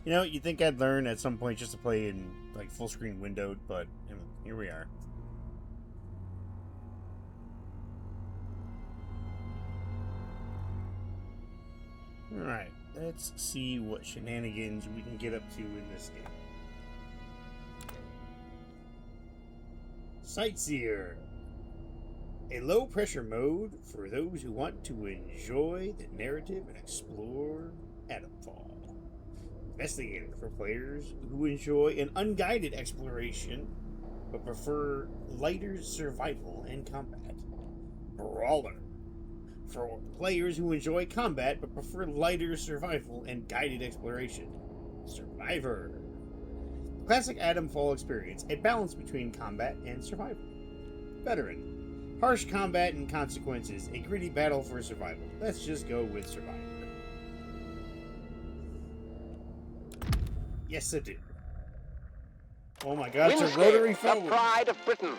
You know, you'd think I'd learn at some point just to play in, like, full screen windowed, but here we are. Alright, let's see what shenanigans we can get up to in this game. Sightseer. A low-pressure mode for those who want to enjoy the narrative and explore Atomfall. Investigator for players who enjoy an unguided exploration but prefer lighter survival and combat. Brawler. For players who enjoy combat but prefer lighter survival and guided exploration. Survivor. Classic Atomfall experience, a balance between combat and survival. Veteran. Harsh combat and consequences, a gritty battle for survival. Let's just go with Survivor. Yes, I do. Oh my god, it's a rotary phone! The pride of Britain.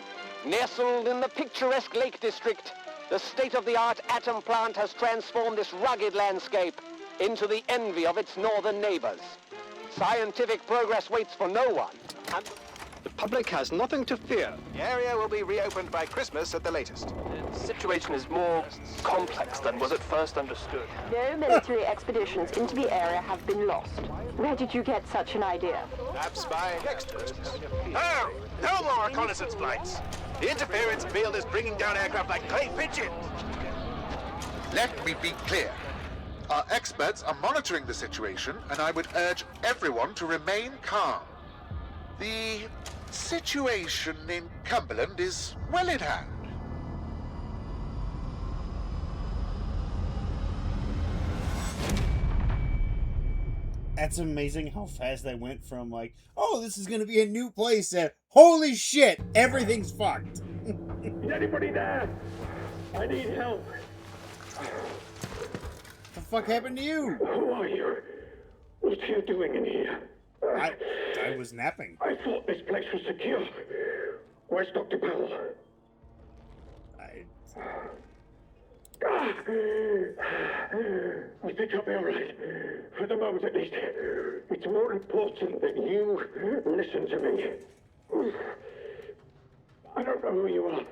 Nestled in the picturesque Lake District, the state-of-the-art atom plant has transformed this rugged landscape into the envy of its northern neighbors. Scientific progress waits for no one, and the public has nothing to fear. The area will be reopened by Christmas at the latest. The situation is more complex than was at first understood. No military expeditions into the area have been lost. Where did you get such an idea? Perhaps by experts. Oh, no more reconnaissance flights. The interference field is bringing down aircraft like clay pigeons. Let me be clear. Our experts are monitoring the situation, and I would urge everyone to remain calm. The situation in Cumberland is well in hand. That's amazing how fast I went from like, oh, this is going to be a new place to, holy shit, everything's fucked. Is anybody there? I need help. What the fuck happened to you? Who are you? What are you doing in here? I was napping. I thought this place was secure. Where's Dr. Powell? I think I'll be all right. For the moment, at least. It's more important that you listen to me. I don't know who you are,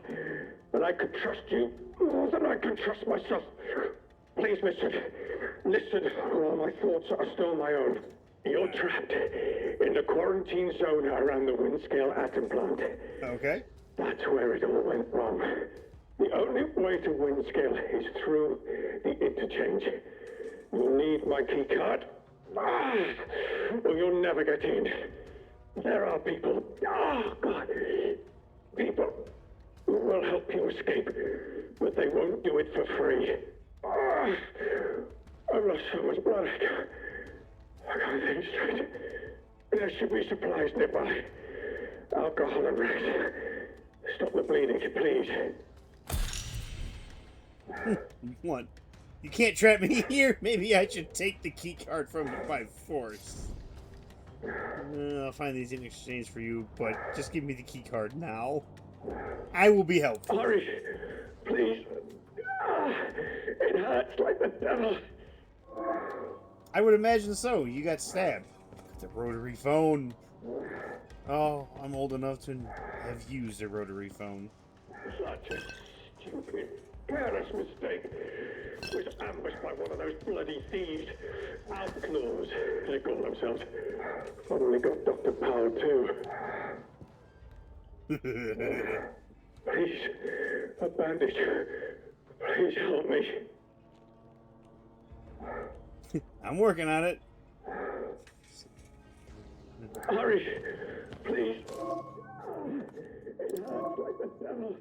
but I could trust you more than I can trust myself. Please listen. Listen, while my thoughts are still my own. You're trapped in the quarantine zone around the Windscale atom plant. Okay. That's where it all went wrong. The only way to Windscale is through the interchange. You'll need my key card, or you'll never get in. There are people, people who will help you escape, but they won't do it for free. I've lost so much blood. I can't think straight. There should be supplies nearby. Alcohol and rest. Stop the bleeding, please. What? You can't trap me here? Maybe I should take the key card from you by force. I'll find these in exchange for you, but just give me the key card now. I will be helpful. Hurry, please. It hurts like the devil. I would imagine so. You got stabbed. The rotary phone. Oh, I'm old enough to have used a rotary phone. Such a stupid, careless mistake. Was ambushed by one of those bloody thieves. Outlaws, they call themselves. Suddenly got Dr. Powell, too. Please, a bandage. Please help me. I'm working on it. Hurry, please. It hurts like the devil.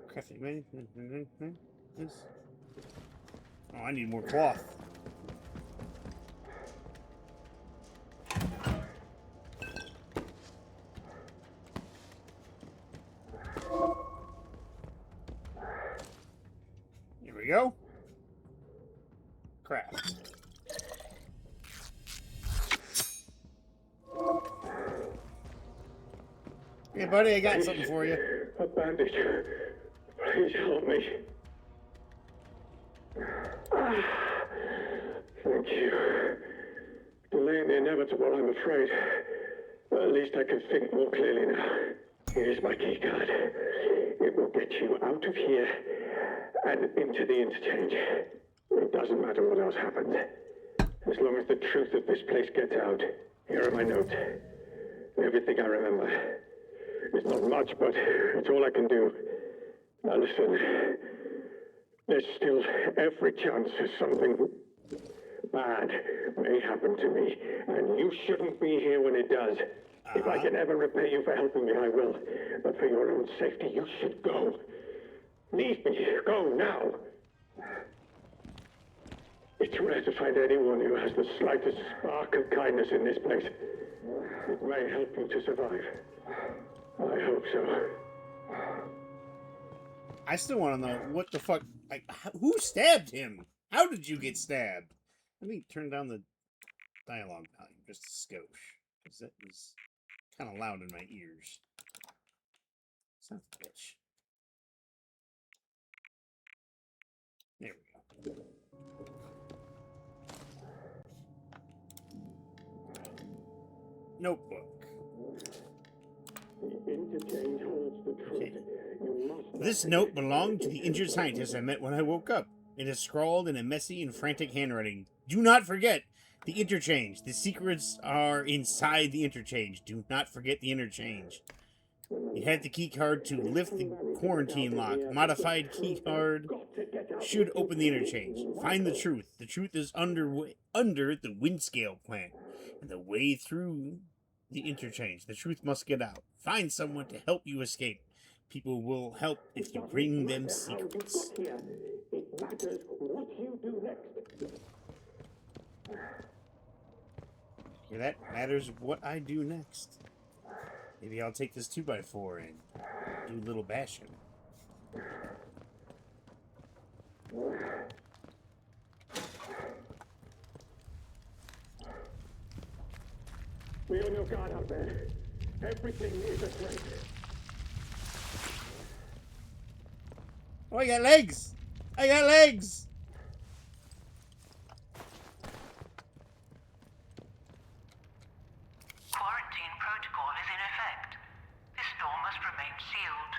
Crafty, man. Oh, I need more cloth. Here we go. Craft. Hey, buddy, I got something for you. A bandage. Please help me. Thank you. Delaying the inevitable, I'm afraid. At least I can think more clearly now. Here's my key card. It will get you out of here and into the interchange. It doesn't matter what else happens. As long as the truth of this place gets out. Here are my notes. Everything I remember. It's not much, but it's all I can do. Now listen. There's still every chance that something bad may happen to me, and you shouldn't be here when it does. If I can ever repay you for helping me, I will. But for your own safety, you should go. Leave me. Go now. It's rare to find anyone who has the slightest spark of kindness in this place. It may help you to survive. I hope so. I still want to know what the fuck. Like, who stabbed him? How did you get stabbed? Let me turn down the dialogue volume just a skosh, because that was kind of loud in my ears. Son of a bitch. There we go. Notebook. The interchange holds the truth. Okay. You must This note belonged to the injured scientist I met when I woke up. It is scrawled in a messy and frantic handwriting. Do not forget the interchange. The secrets are inside the interchange. Do not forget the interchange. It had the key card to lift the quarantine lock. Modified key card should open the interchange. Find the truth. The truth is under the Windscale plant and the way through the interchange. The truth must get out. Find someone to help you escape. People will help if you bring them secrets. It matters what you do next. Yeah, that matters what I do next. Maybe I'll take this 2x4 and do a little bashing. Be on your guard out there. Everything is a threat. Oh, I got legs! I got legs! Quarantine protocol is in effect. This door must remain sealed.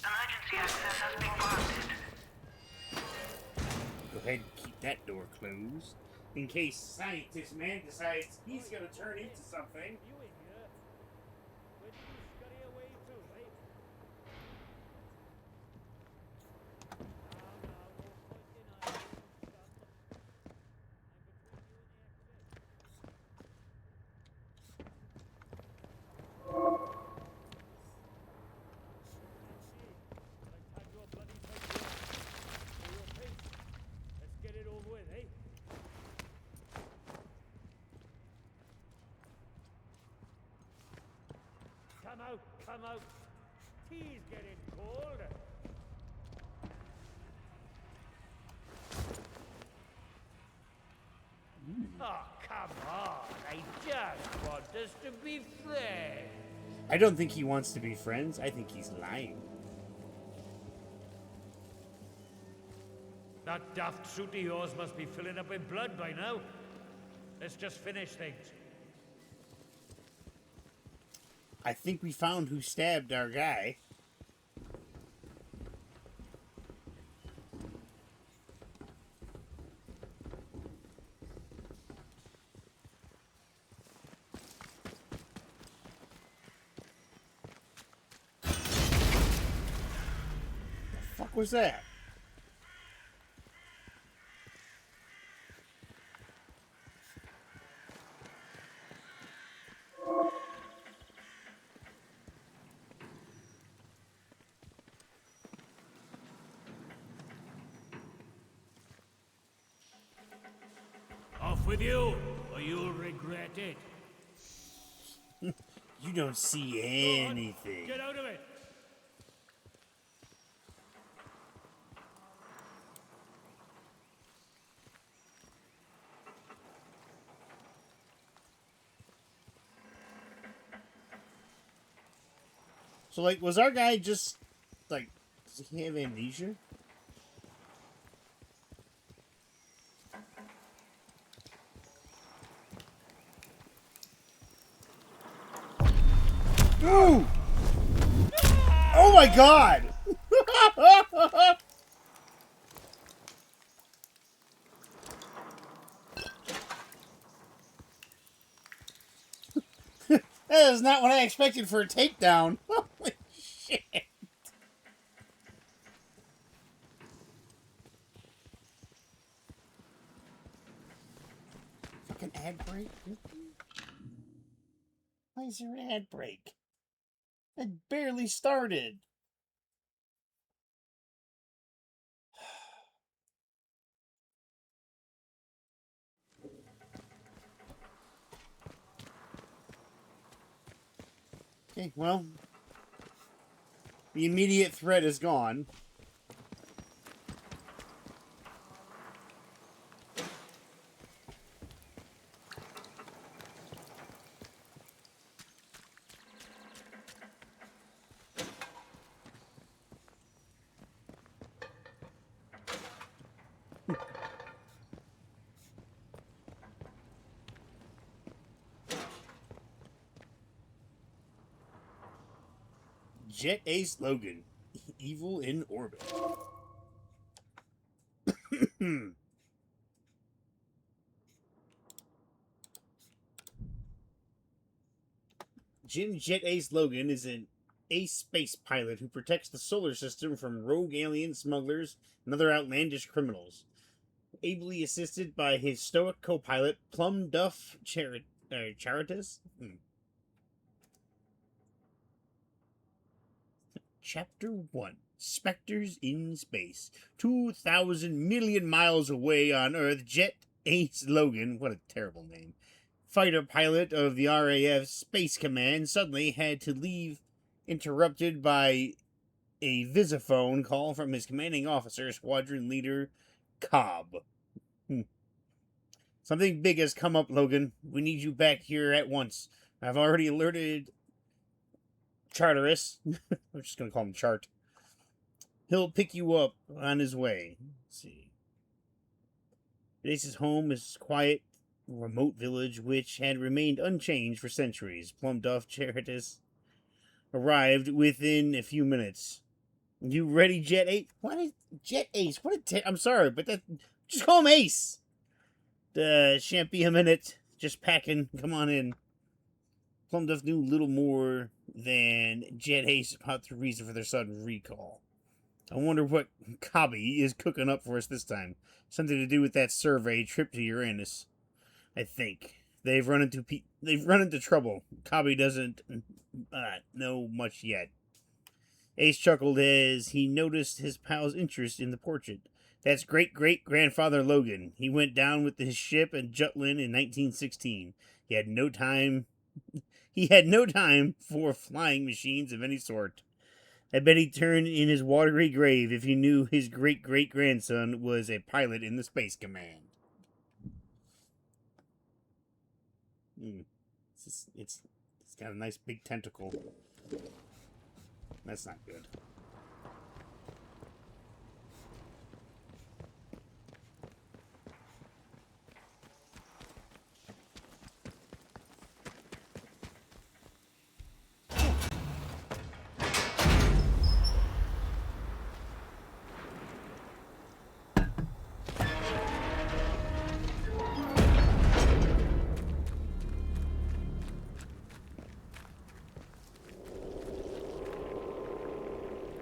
Emergency access has been granted. Go ahead and keep that door closed. In case scientist man decides he's gonna turn into something. Come out. Tea's getting cold. Oh, come on. I just want us to be friends. I don't think he wants to be friends. I think he's lying. That daft suit of yours must be filling up with blood by now. Let's just finish things. I think we found who stabbed our guy. The fuck was that? Off with you, or you'll regret it. You don't see anything. Get out of it. So, like, was our guy just, like, does he have amnesia? Ooh! Oh my god! That is not what I expected for a takedown. Holy shit. Fucking ad break? Why is there an ad break? It barely started. Okay, well, the immediate threat is gone. Jet Ace Logan, evil in orbit. Jim Jet Ace Logan is an ace space pilot who protects the solar system from rogue alien smugglers and other outlandish criminals. Ably assisted by his stoic co-pilot Plum Duff Charitas. Chapter 1. Spectres in Space. 2,000 million miles away on Earth, Jet Ace Logan, what a terrible name, fighter pilot of the RAF Space Command, suddenly had to leave interrupted by a visiphone call from his commanding officer, squadron leader Cobb. Something big has come up, Logan. We need you back here at once. I've already alerted Charteris. I'm just going to call him Chart. He'll pick you up on his way. Let's see. Ace's home is a quiet, remote village which had remained unchanged for centuries. Plum Duff Charitas arrived within a few minutes. You ready, Jet Ace? What is Jet Ace? I'm sorry, but that just call him Ace. Shan't be a minute. Just packing. Come on in. Plum Duff knew little more than Jet Ace about the reason for their sudden recall. I wonder what Cobby is cooking up for us this time. Something to do with that survey trip to Uranus. I think they've run into trouble. Cobby doesn't know much yet. Ace chuckled as he noticed his pal's interest in the portrait. That's great-great-grandfather Logan. He went down with his ship at Jutland in 1916. He had no time for flying machines of any sort. I bet he'd turn in his watery grave if he knew his great-great-grandson was a pilot in the Space Command. It's got a nice big tentacle. That's not good.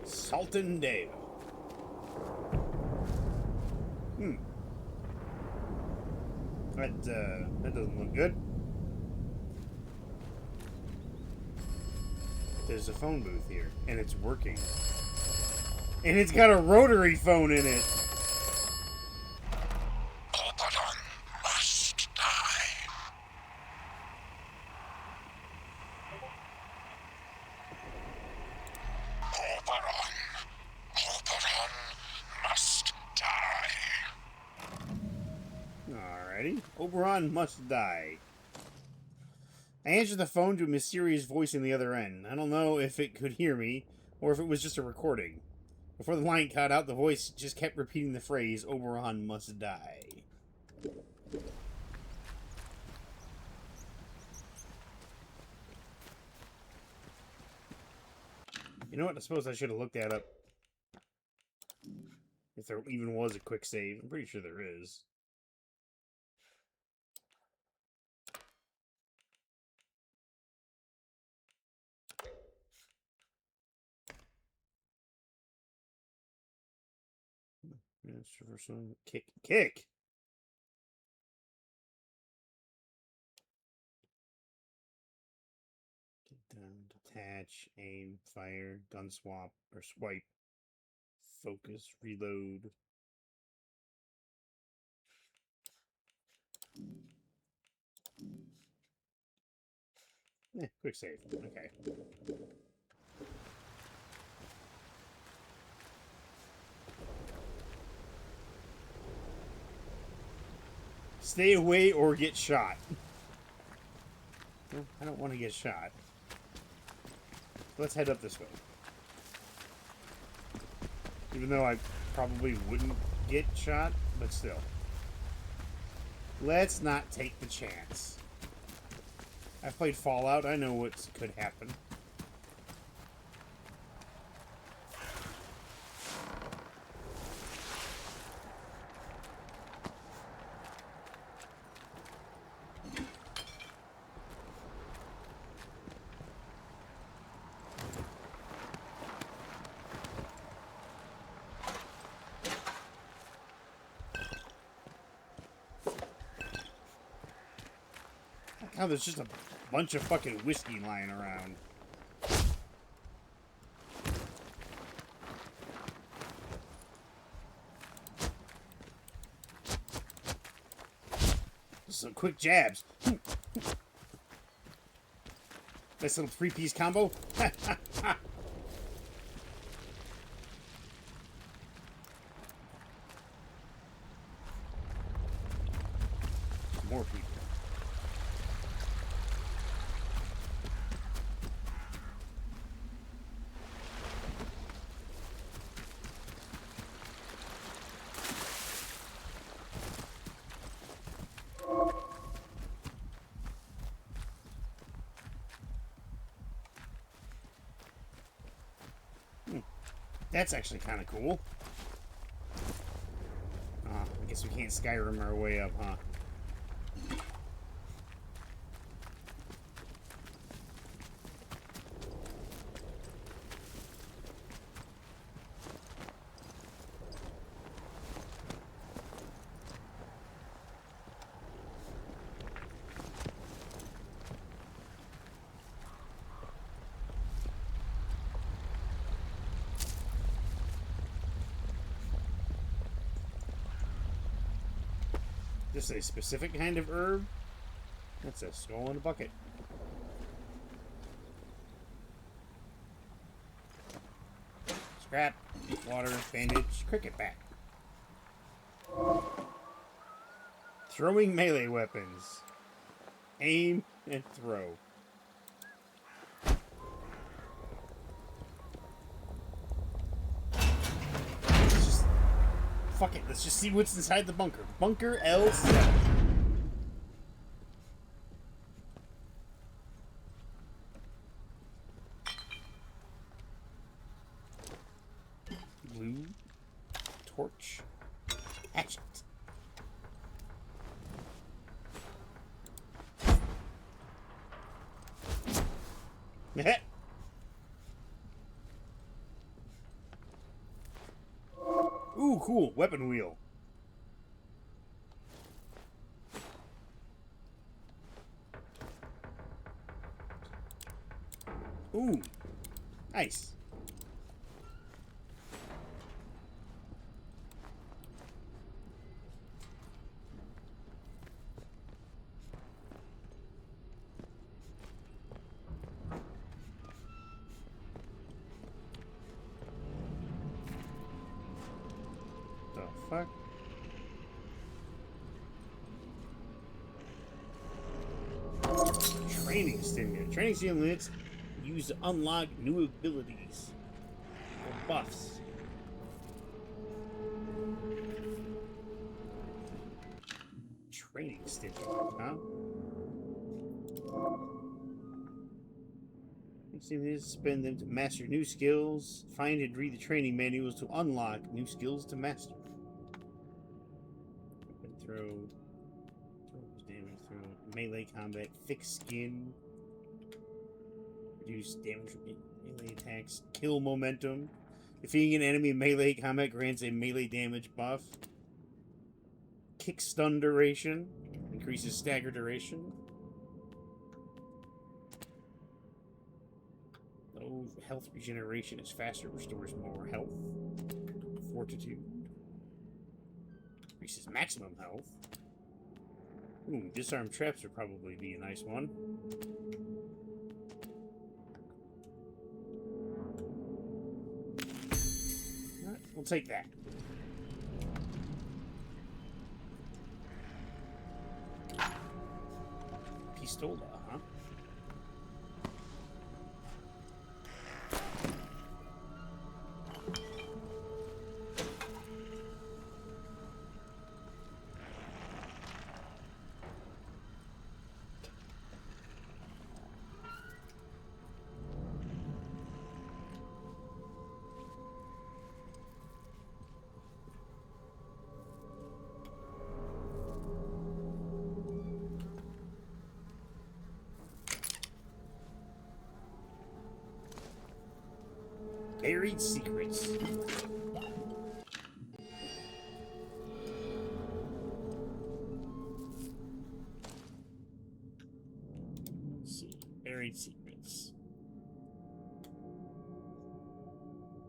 Saltondale. That doesn't look good. There's a phone booth here, and it's working. And it's got a rotary phone in it. Oberon must die. Oberon must die. Alrighty. Oberon must die. I answered the phone to a mysterious voice in the other end. I don't know if it could hear me, or if it was just a recording. Before the line cut out, the voice just kept repeating the phrase, Oberon must die. You know what? I suppose I should have looked that up. If there even was a quick save. I'm pretty sure there is. Yes, traversal. Kick. Kick! Get down. Detach. Aim. Fire. Gun swap. Or swipe. Focus. Reload. Quick save. Okay. Stay away or get shot. No, I don't want to get shot. Let's head up this way. Even though I probably wouldn't get shot, but still. Let's not take the chance. I've played Fallout. I know what could happen. How there's just a bunch of fucking whiskey lying around. Some quick jabs. Nice little three-piece combo. More people. That's actually kind of cool. I guess we can't Skyrim our way up, huh? Just a specific kind of herb? That's a skull in a bucket. Scrap, water, bandage, cricket bat. Throwing melee weapons. Aim and throw. Fuck it, let's just see what's inside the bunker. Bunker L7. Blue. Torch. Hatchet. Meh. Ooh, cool. Weapon wheel. Ooh. Nice. The fuck? Training stimulant. Training stimulants used to unlock new abilities or buffs. Training stimulant, huh? Next thing is spend them to master new skills. Find and read the training manuals to unlock new skills to master. Weapon throw. Damage throw. Melee combat. Thick skin. Reduce damage from melee attacks. Kill momentum. Defeating an enemy in melee combat grants a melee damage buff. Kick stun duration. Increases stagger duration. Low health regeneration is faster. Restores more health. Fortitude. Increases maximum health. Ooh, disarm traps would probably be a nice one. Alright, we'll take that. Pistola, huh? Buried secrets. Let's see. Buried secrets.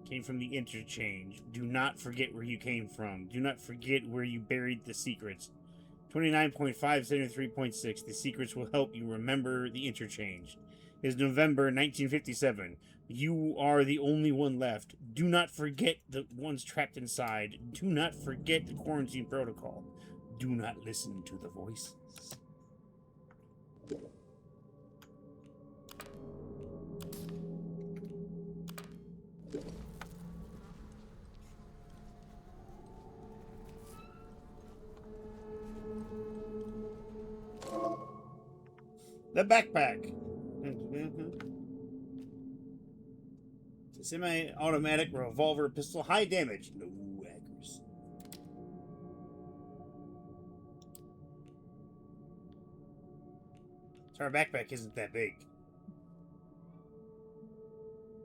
Came from the interchange. Do not forget where you came from. Do not forget where you buried the secrets. 29.5, 73.6. The secrets will help you remember the interchange. It is November 1957. You are the only one left. Do not forget the ones trapped inside. Do not forget the quarantine protocol. Do not listen to the voices. The backpack. It's a semi-automatic revolver pistol. High damage. No accuracy. So our backpack isn't that big.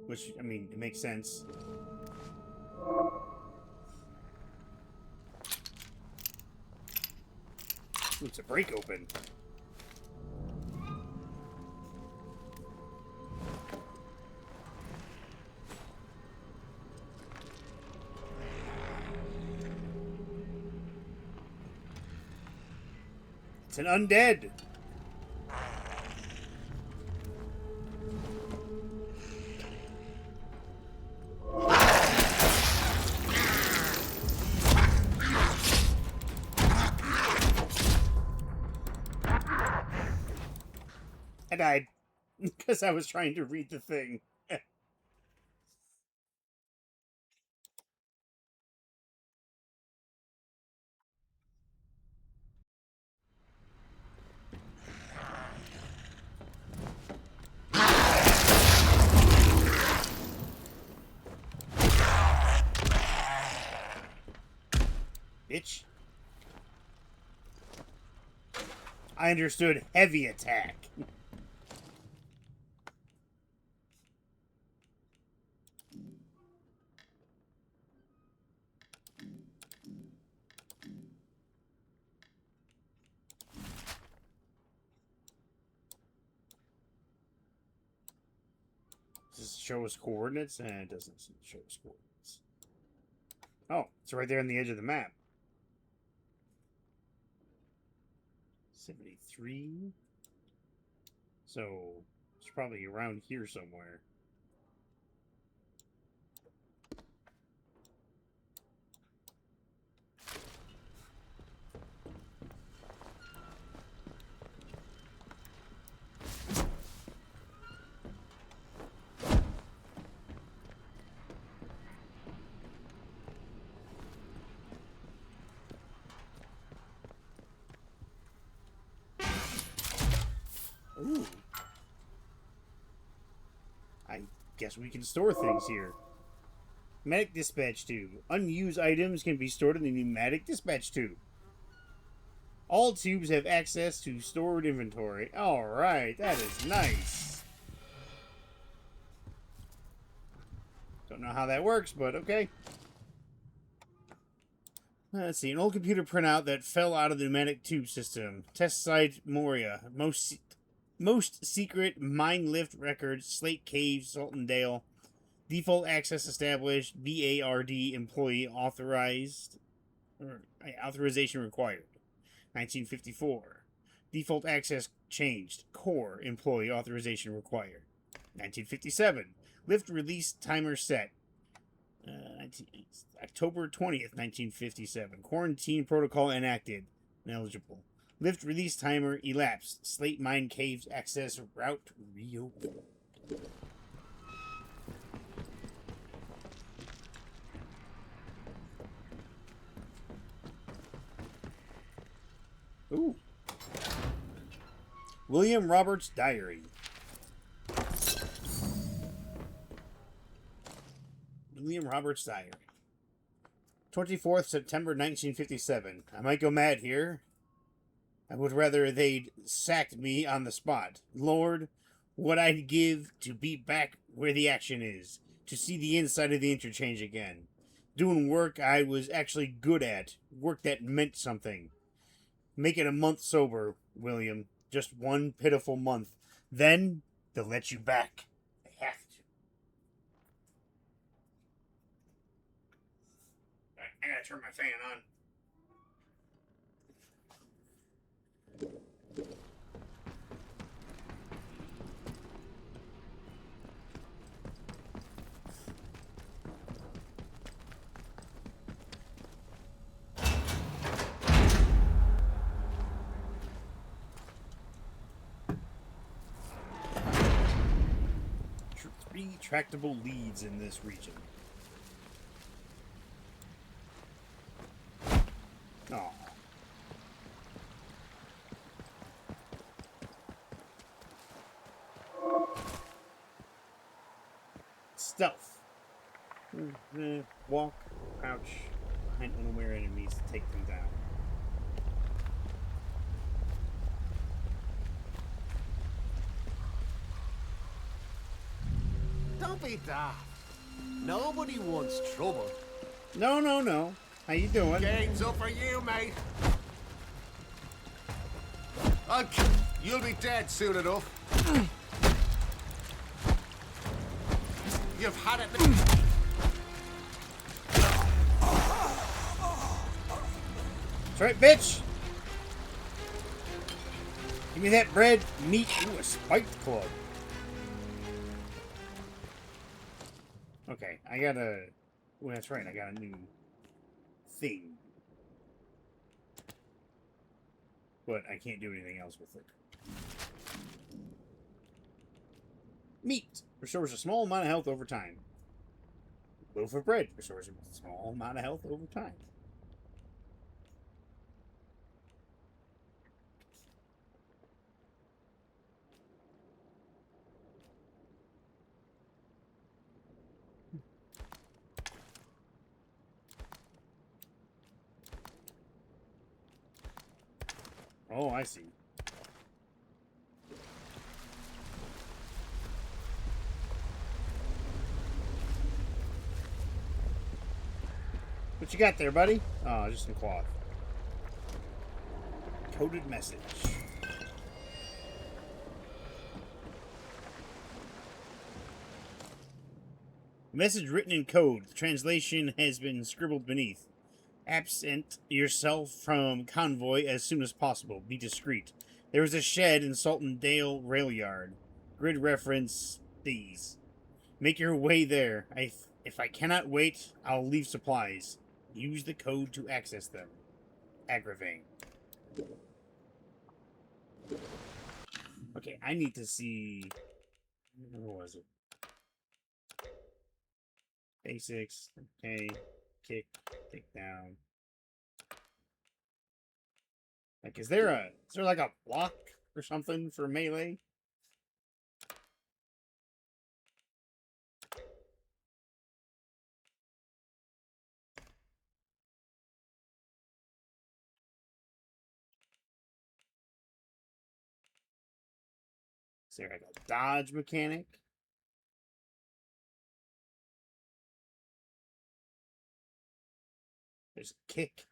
Which, I mean, it makes sense. Ooh, it's a break open. It's an undead. I died because I was trying to read the thing. Bitch. I understood heavy attack. Does it show us coordinates? And it doesn't show us coordinates. Oh, it's right there on the edge of the map. 73. So it's probably around here somewhere. Ooh. I guess we can store things here. Pneumatic dispatch tube. Unused items can be stored in the pneumatic dispatch tube. All tubes have access to stored inventory. Alright, that is nice. Don't know how that works, but okay. Let's see. An old computer printout that fell out of the pneumatic tube system. Test site Moria. Most secret mine lift records. Slate Cave, Sultandale. Default access established. BARD employee authorized. Authorization required. 1954. Default access changed. Core employee authorization required. 1957. Lift release timer set. October 20th, 1957. Quarantine protocol enacted. Ineligible. Lift release timer elapsed. Slate Mine Caves access route reopened. Ooh. William Roberts' diary. William Roberts' diary. 24th September 1957. I might go mad here. I would rather they'd sacked me on the spot. Lord, what I'd give to be back where the action is. To see the inside of the interchange again. Doing work I was actually good at. Work that meant something. Make it a month sober, William. Just one pitiful month. Then they'll let you back. They have to. I gotta turn my fan on. Three tractable leads in this region. Aw. Stealth. Walk, crouch, behind unaware enemies to take them down. Don't be daft. Nobody wants trouble. No, no, no. How you doing? Game's up for you, mate. You'll be dead soon enough. You've had it. That's right, bitch. Give me that bread, meat, ooh, a spiked club. Okay, I got a... Well, that's right, I got a new thing. But I can't do anything else with it. Meat. Restores a small amount of health over time. Loaf of bread. Restores a small amount of health over time. Oh, I see. What you got there, buddy? Oh, just some cloth. Coded message. Message written in code. The translation has been scribbled beneath. Absent yourself from convoy as soon as possible. Be discreet. There is a shed in Sultandale rail yard. Grid reference these. Make your way there. If I cannot wait, I'll leave supplies. Use the code to access them. Aggravating. Okay, I need to see... What was it? Basics. Okay. Kick. Take down. Like, is there like a block or something for melee? there like a dodge mechanic? There's a kick.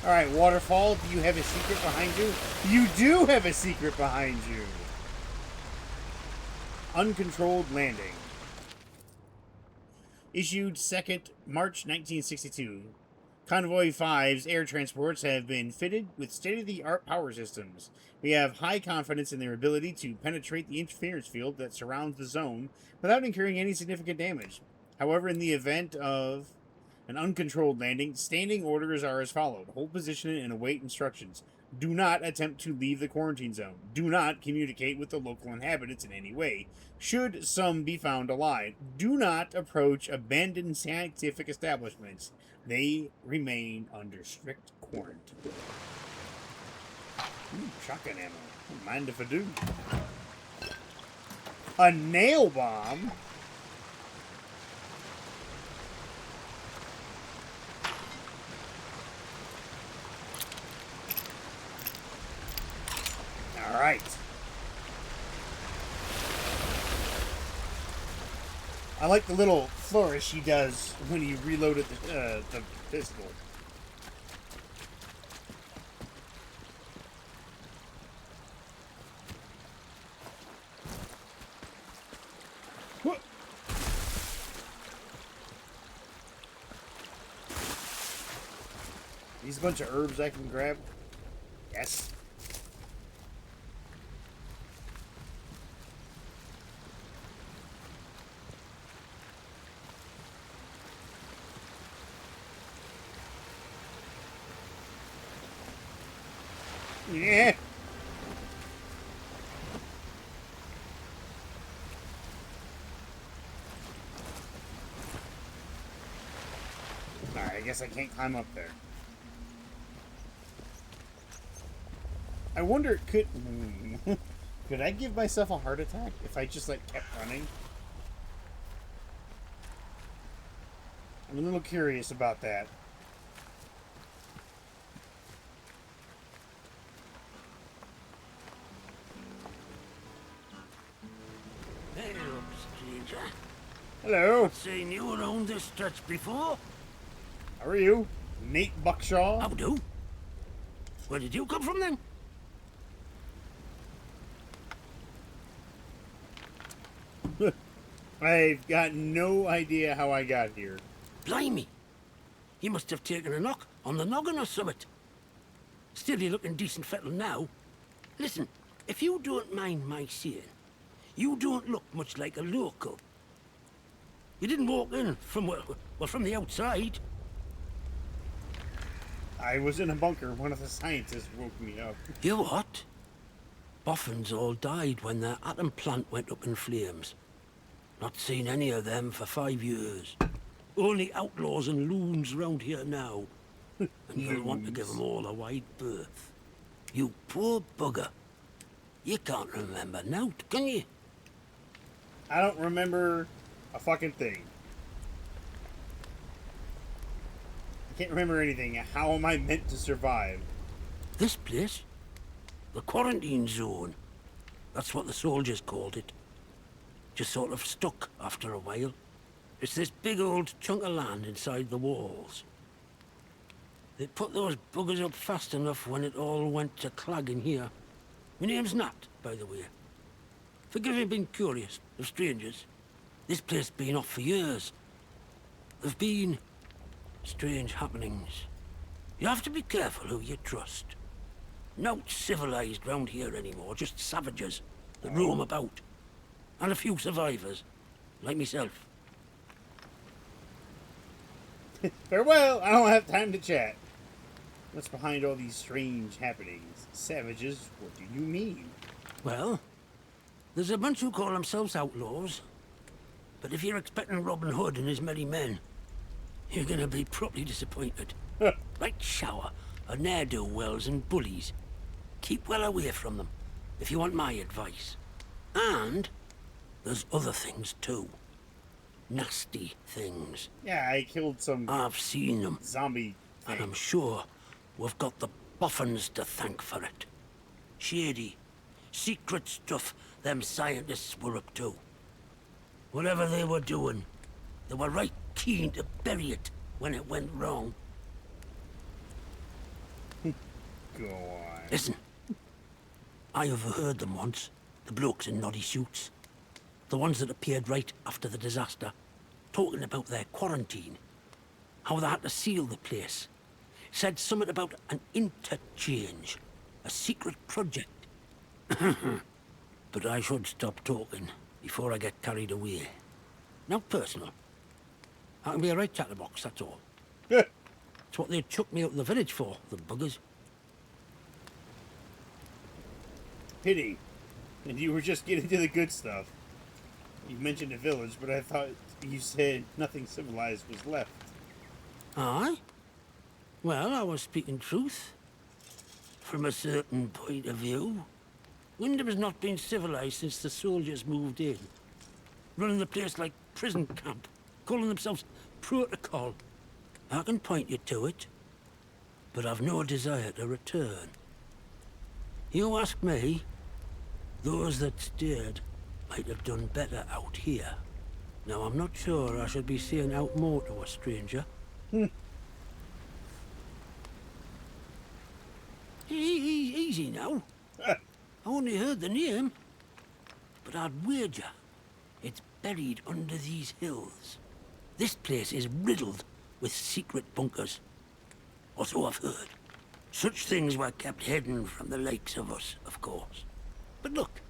Alright, Waterfall, do you have a secret behind you? You do have a secret behind you! Uncontrolled landing. Issued 2nd March 1962. Convoy 5's air transports have been fitted with state-of-the-art power systems. We have high confidence in their ability to penetrate the interference field that surrounds the zone without incurring any significant damage. However, in the event of an uncontrolled landing, standing orders are as followed. Hold position and await instructions. Do not attempt to leave the quarantine zone. Do not communicate with the local inhabitants in any way, should some be found alive. Do not approach abandoned scientific establishments. They remain under strict quarantine. Ooh, shotgun ammo. Don't mind if I do. A nail bomb? All right. I like the little flourish he does when he reloaded the pistol. Whoop. These a bunch of herbs I can grab. Yes. Yeah. Alright, I guess I can't climb up there. I wonder, could I give myself a heart attack if I just like kept running? I'm a little curious about that. Hello, stranger. Hello. Seen you around this stretch before? How are you? Nate Buckshaw? How do? Where did you come from then? I've got no idea how I got here. Blimey. You must have taken a knock on the noggin or something. Still, you're looking decent fettle now. Listen, if you don't mind my saying, you don't look much like a local. You didn't walk in from, well, from the outside. I was in a bunker. One of the scientists woke me up. You what? Boffins all died when their atom plant went up in flames. Not seen any of them for 5 years. Only outlaws and loons round here now. And you'll want to give them all a wide berth. You poor bugger. You can't remember nought, can you? I don't remember a fucking thing. I can't remember anything. How am I meant to survive? This place? The quarantine zone. That's what the soldiers called it. Just sort of stuck after a while. It's this big old chunk of land inside the walls. They put those buggers up fast enough when it all went to clag in here. My name's Nat, by the way. Forgive me being curious of strangers. This place been off for years. There've been strange happenings. You have to be careful who you trust. Not civilized round here anymore, just savages that roam about. And a few survivors, like myself. Farewell, I don't have time to chat. What's behind all these strange happenings? Savages, what do you mean? Well, there's a bunch who call themselves outlaws. But if you're expecting Robin Hood and his merry men, you're gonna be properly disappointed. Right shower of ne'er-do-wells and bullies. Keep well away from them, if you want my advice. And there's other things too. nasty things. Yeah, I killed some I've seen them, zombie and I'm thing. sure we've got the boffins to thank for it. Shady, secret stuff them scientists were up to. Whatever they were doing, they were right keen to bury it when it went wrong. Go on. Listen, I overheard them once, the blokes in noddy suits. The ones that appeared right after the disaster, talking about their quarantine. How they had to seal the place. Said something about an interchange, a secret project. But I should stop talking before I get carried away. Now personal. I can be a right chatterbox, that's all. It's what they chucked me out of the village for, the buggers. Pity. And you were just getting to the good stuff. You mentioned a village, but I thought you said nothing civilized was left. Aye? Well, I was speaking truth. From a certain point of view. Wyndham's not been civilized since the soldiers moved in. Running the place like prison camp. Calling themselves protocol. I can point you to it. But I've no desire to return. You ask me, those that stayed might have done better out here. Now, I'm not sure I should be saying out more to a stranger. Easy now. I only heard the name. But I'd wager it's buried under these hills. This place is riddled with secret bunkers. Or so I've heard. Such things were kept hidden from the likes of us, of course. But look,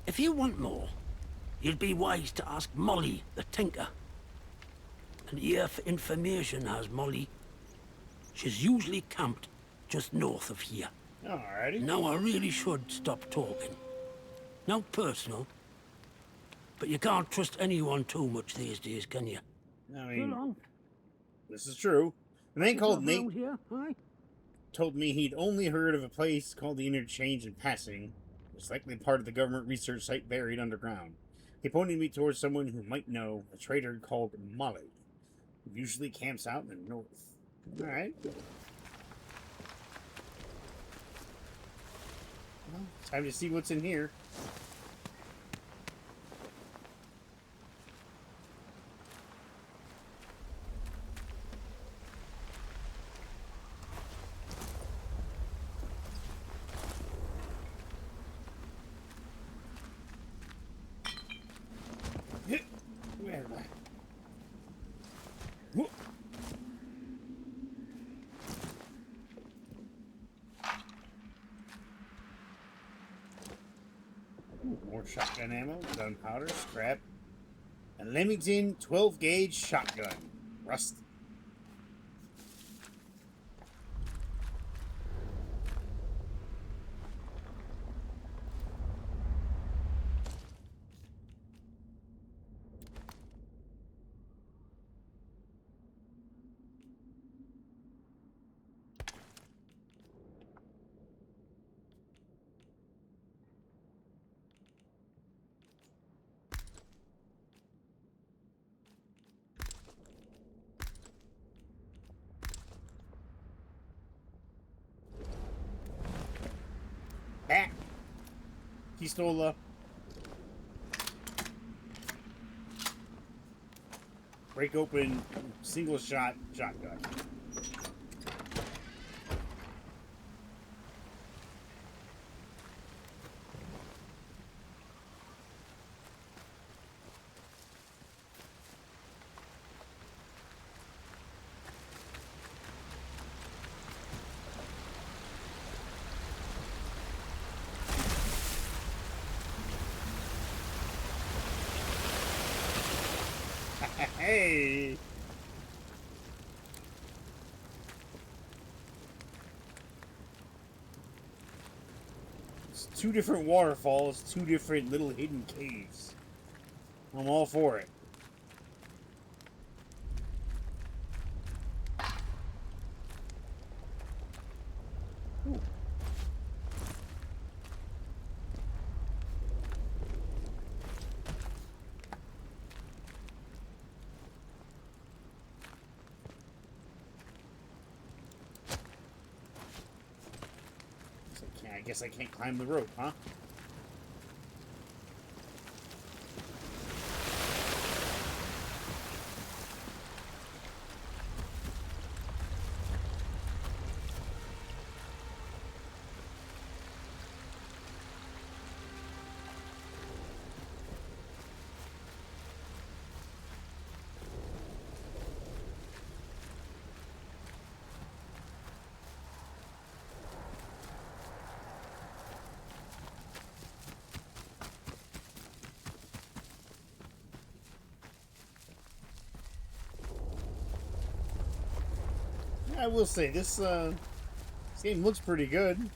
if you want more, you'd be wise to ask Molly, the tinker. An ear for information has Molly. She's usually camped just north of here. Alrighty. Now I really should stop talking. Now personal, but you can't trust anyone too much these days, can you? I mean, this is true. A man called Nate Here, aye? told me he'd only heard of a place called the Interchange in passing. It's likely part of the government research site buried underground. He pointed me towards someone who might know, a trader called Molly, who usually camps out in the north. Alright. Well, time to see what's in here. Where am I? Whoop. More shotgun ammo, gunpowder, scrap, and Leamington 12-gauge shotgun. Rust. Back. Pistola. Break open single shot shotgun. Hey! It's two different waterfalls, two different little hidden caves. I'm all for it. Ooh. I guess I can't climb the rope, huh? I will say this game looks pretty good.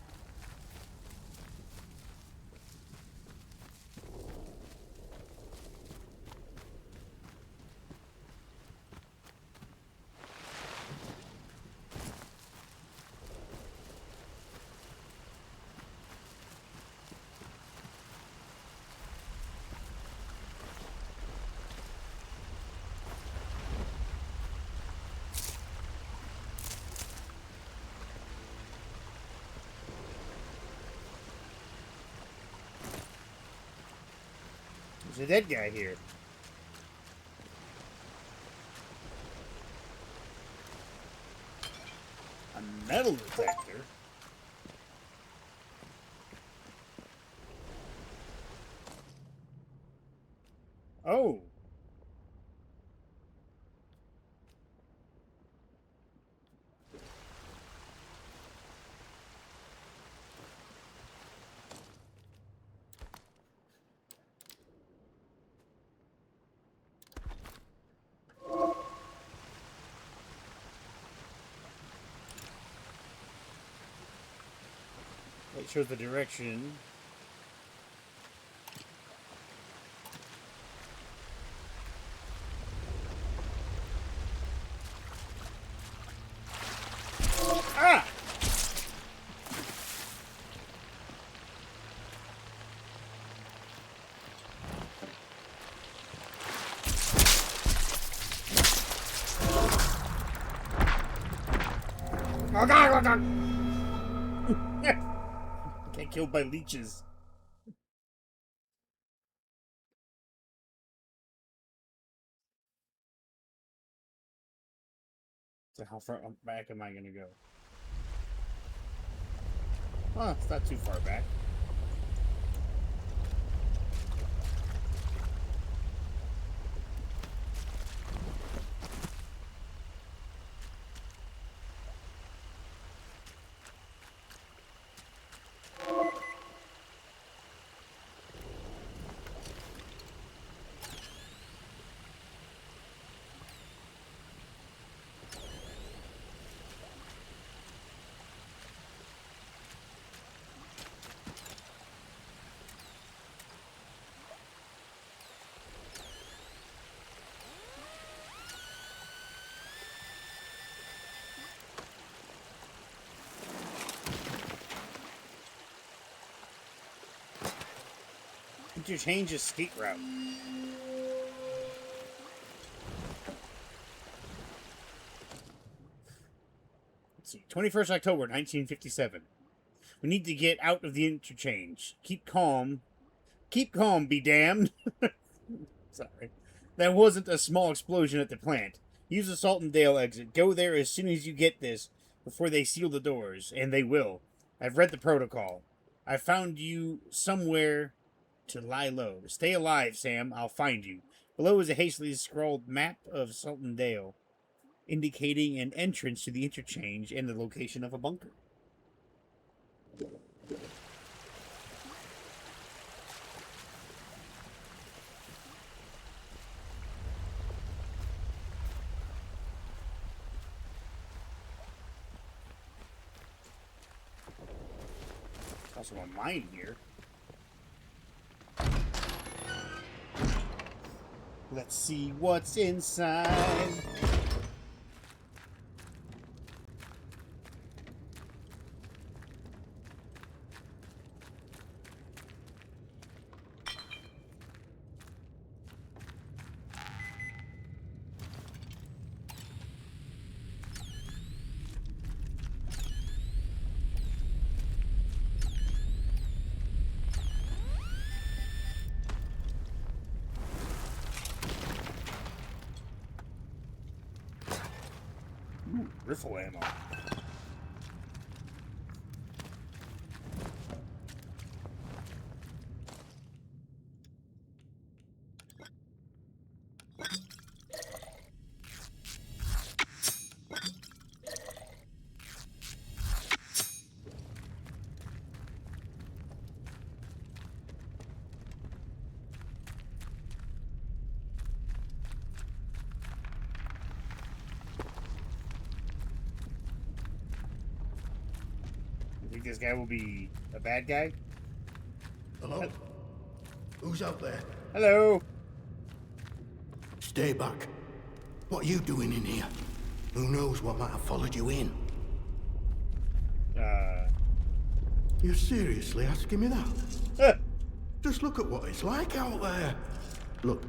There's a dead guy here. A metal detector? Oh. It shows the direction. Ah! Oh god, oh god! Get killed by leeches. So how far back am I gonna go? Oh, it's not too far back. Interchange escape route. Let's see. 21st October 1957. We need to get out of the interchange. Keep calm. Keep calm, be damned. Sorry. That wasn't a small explosion at the plant. Use the Saltondale exit. Go there as soon as you get this, before they seal the doors. And they will. I've read the protocol. I found you somewhere to lie low. Stay alive, Sam. I'll find you. Below is a hastily scrawled map of Saltondale, indicating an entrance to the interchange and the location of a bunker. There's also a mine here. Let's see what's inside. Ooh, riffle ammo. You think this guy will be a bad guy? Hello? Who's out there? Hello. Stay back. What are you doing in here? Who knows what might have followed you in? You're seriously asking me that? Just look at what it's like out there. Look,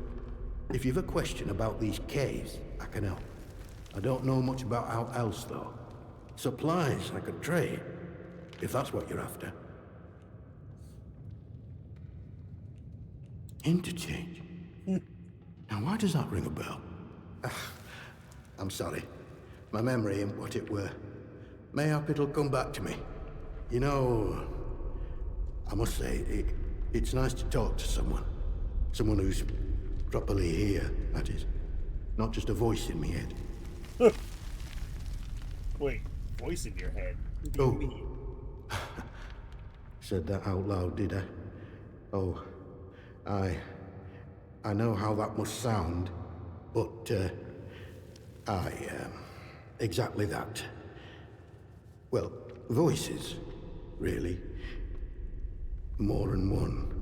if you've a question about these caves, I can help. I don't know much about out else, though. Supplies I could trade, if that's what you're after. Interchange? Now, why does that ring a bell? I'm sorry. My memory ain't what it were. Mayhap it'll come back to me. You know, I must say, it's nice to talk to someone. Someone who's properly here, that is. Not just a voice in my head. Wait, voice in your head? What do you mean? Said that out loud, did I? Oh, I know how that must sound, but, exactly that. Well, voices, really. More than one.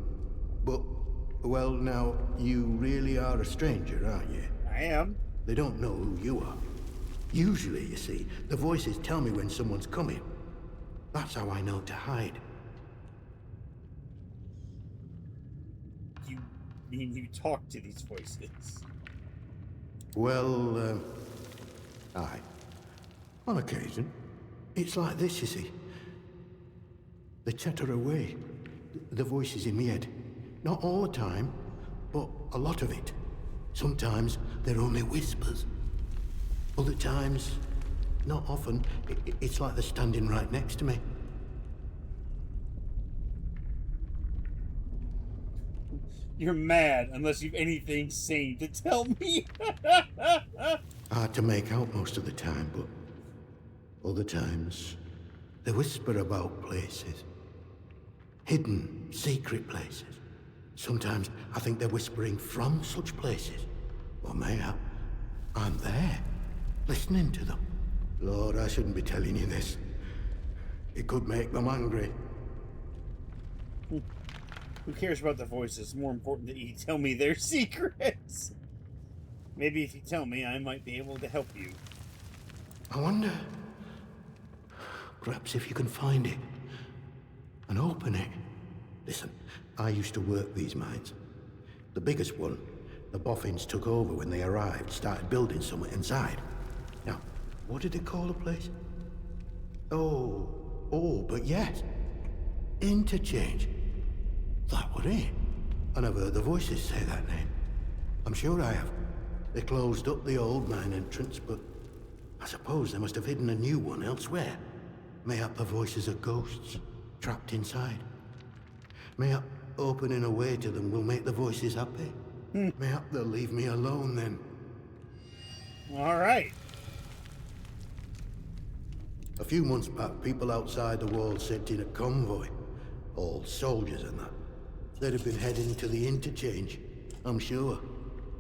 But, well, now, you really are a stranger, aren't you? I am. They don't know who you are. Usually, you see, the voices tell me when someone's coming. That's how I know to hide. You mean you talk to these voices? Well, aye. On occasion. It's like this, you see. They chatter away. The voices in my head. Not all the time, but a lot of it. Sometimes they're only whispers. Other times, not often, it's like they're standing right next to me. You're mad unless you've anything sane to tell me. Hard to make out most of the time, but other times, they whisper about places. Hidden, secret places. Sometimes I think they're whispering from such places. Or mayhap I'm there, listening to them. Lord, I shouldn't be telling you this. It could make them angry. Who cares about the voices? It's more important that you tell me their secrets. Maybe if you tell me, I might be able to help you. I wonder... perhaps if you can find it and open it. Listen, I used to work these mines. The biggest one, the boffins took over when they arrived, started building somewhere inside. Now, what did they call the place? Oh, but yes. Interchange. That was it. And I've heard the voices say that name. I'm sure I have. They closed up the old mine entrance, but I suppose they must have hidden a new one elsewhere. Mayhap the voices are ghosts, trapped inside. Mayhap opening a way to them will make the voices happy. Mayhap they'll leave me alone then. All right. A few months back, people outside the walls sent in a convoy. All soldiers and that. They'd have been heading to the interchange, I'm sure.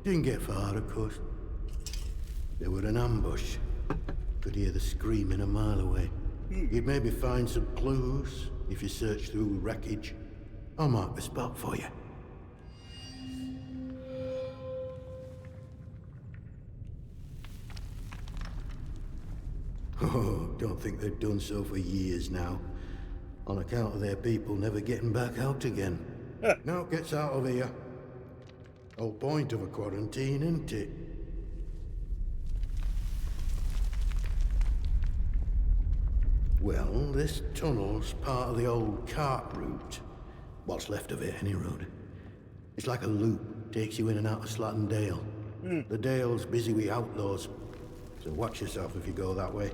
Didn't get far, of course. They were an ambush. Could hear the screaming a mile away. You'd maybe find some clues if you search through wreckage. I'll mark the spot for you. Oh, don't think they've done so for years now. On account of their people never getting back out again. Now it gets out of here. Whole point of a quarantine, isn't it? Well, this tunnel's part of the old cart route. What's left of it, any road. It's like a loop, takes you in and out of Slatten Dale. The Dale's busy with outlaws. So watch yourself if you go that way.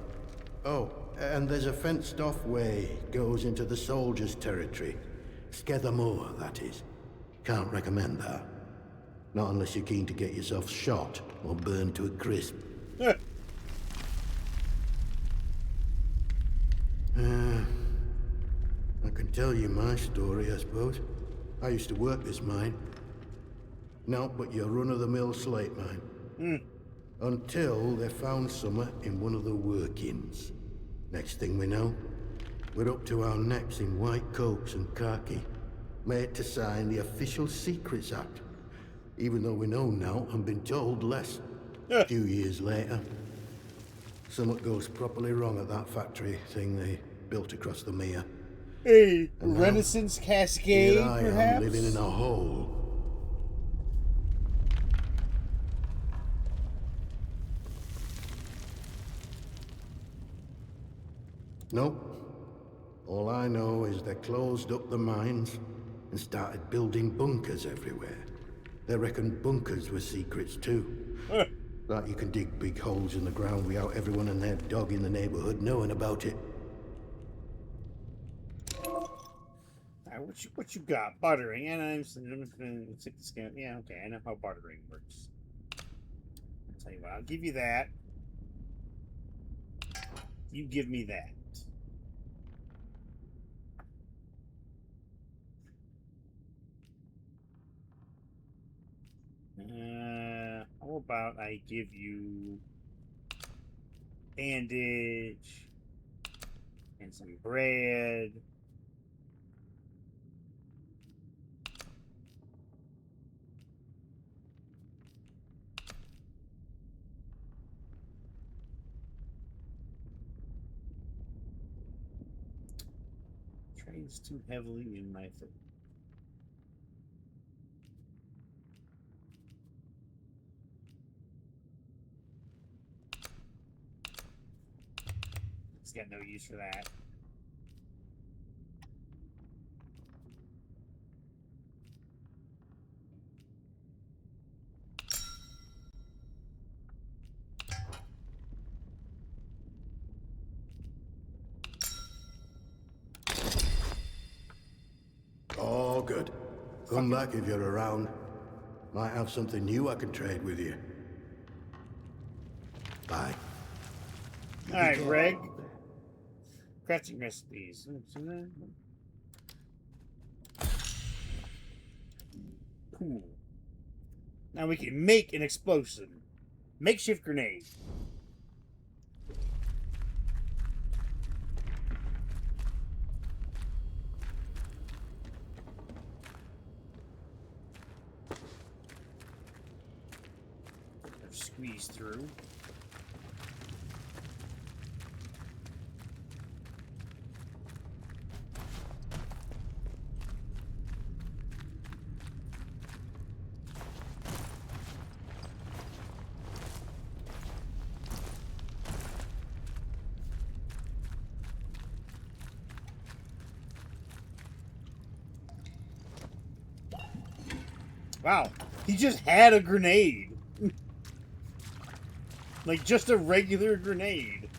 Oh, and there's a fenced-off way goes into the soldiers' territory. Skether Moor, that is. Can't recommend that. Not unless you're keen to get yourself shot or burned to a crisp. I can tell you my story, I suppose. I used to work this mine. No, but your run-of-the-mill slate mine. Until they found summer in one of the workings. Next thing we know, we're up to our necks in white coats and khaki, made to sign the Official Secrets Act. Even though we know now and been told less. A few years later, something goes properly wrong at that factory thing they built across the mere. A And now, Renaissance Cascade, here I perhaps? am living in a hole. Nope. All I know is they closed up the mines and started building bunkers everywhere. They reckoned bunkers were secrets too. Like you can dig big holes in the ground without everyone and their dog in the neighborhood knowing about it. Alright, what you got? Buttering. And I'm stick the skin. Yeah, okay, I know how buttering works. I'll tell you what, I'll give you that. You give me that. How about I give you bandage and some bread. Trains too heavily in my foot. It's got no use for that. Oh, good. Come back if you're around. Might have something new I can trade with you. Bye. Alright, Greg. Crafting recipes. Cool. Now we can make an explosive. Makeshift grenade. Squeeze through. Wow, he just had a grenade. Like, just a regular grenade.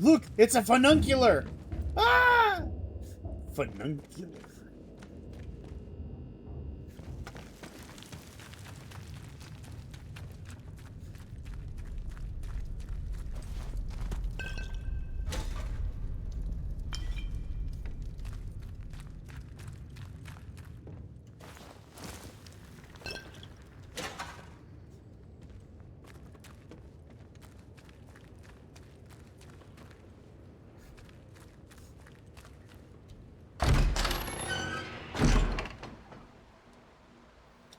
Look, it's a fununcular! Ah! Fununcular.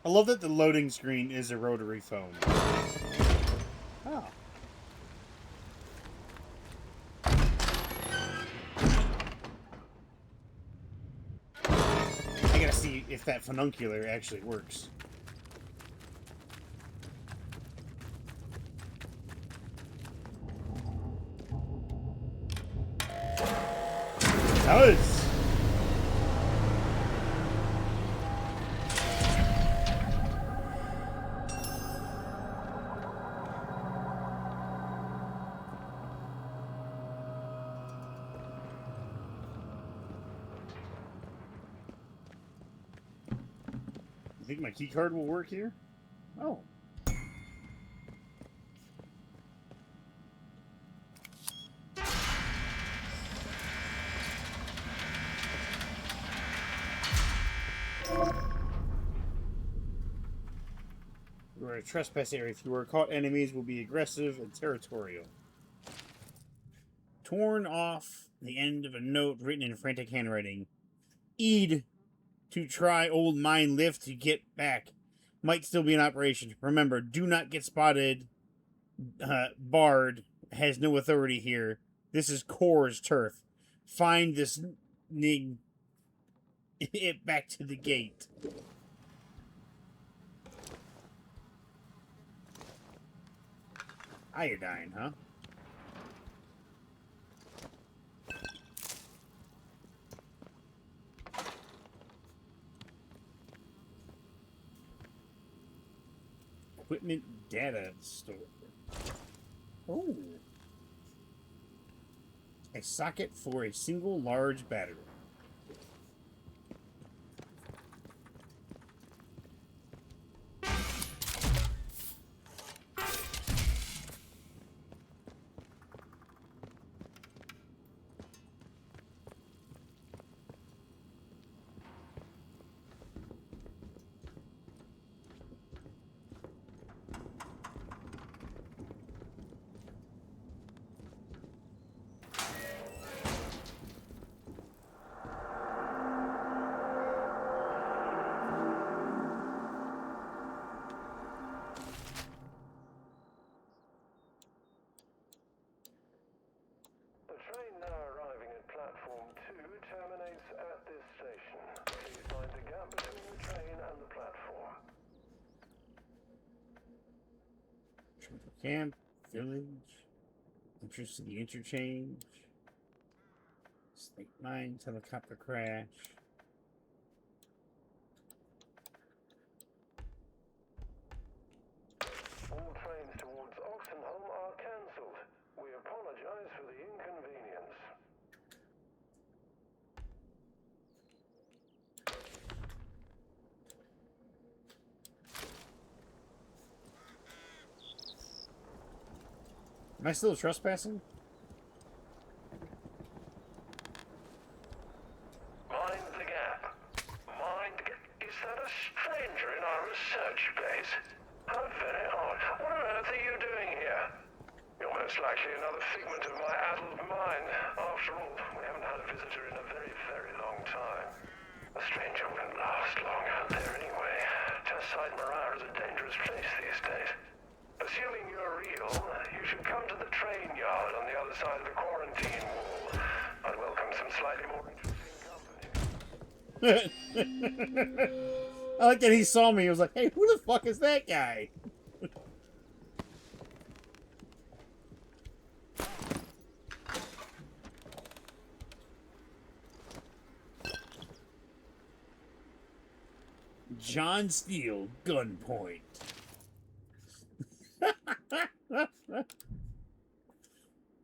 I love that the loading screen is a rotary phone. Oh. I gotta see if that fununcular actually works. It does! think my key card will work here? Oh. You are in a trespass area. If you are caught, enemies will be aggressive and territorial. Torn off the end of a note written in frantic handwriting. Eid to try old mine lift to get back. Might still be in operation. Remember, do not get spotted. Bard has no authority here. This is Core's turf. Find this nig it back to the gate. Iodine, huh? Equipment data store. Oh. A socket for a single large battery. Camp, village, entrance to the interchange, state mines, helicopter crash. All trains towards Oxenholme are cancelled. We apologize for the inconvenience. Am I still trespassing? Mind the gap. Is that a stranger in our research base? How very odd. What on earth are you doing here? You're most likely another figment of my addled mind. After all, we haven't had a visitor in a very, very long time. A stranger wouldn't last long out there anyway. Tesside Morale is a dangerous place these days. Assuming you're real, you should come to the train yard on the other side of the quarantine wall. I'd welcome some slightly more interesting company. I like that he saw me. He was like, hey, who the fuck is that guy? John Steele, gunpoint.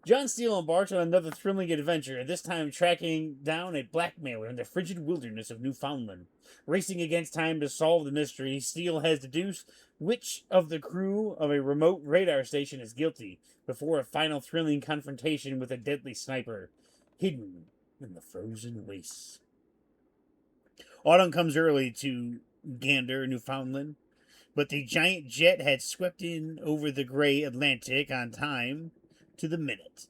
John Steele embarks on another thrilling adventure, this time tracking down a blackmailer in the frigid wilderness of Newfoundland. Racing against time to solve the mystery, Steele has deduced which of the crew of a remote radar station is guilty, before a final thrilling confrontation with a deadly sniper, hidden in the frozen wastes. Autumn comes early to Gander, Newfoundland, but the giant jet had swept in over the gray Atlantic on time to the minute.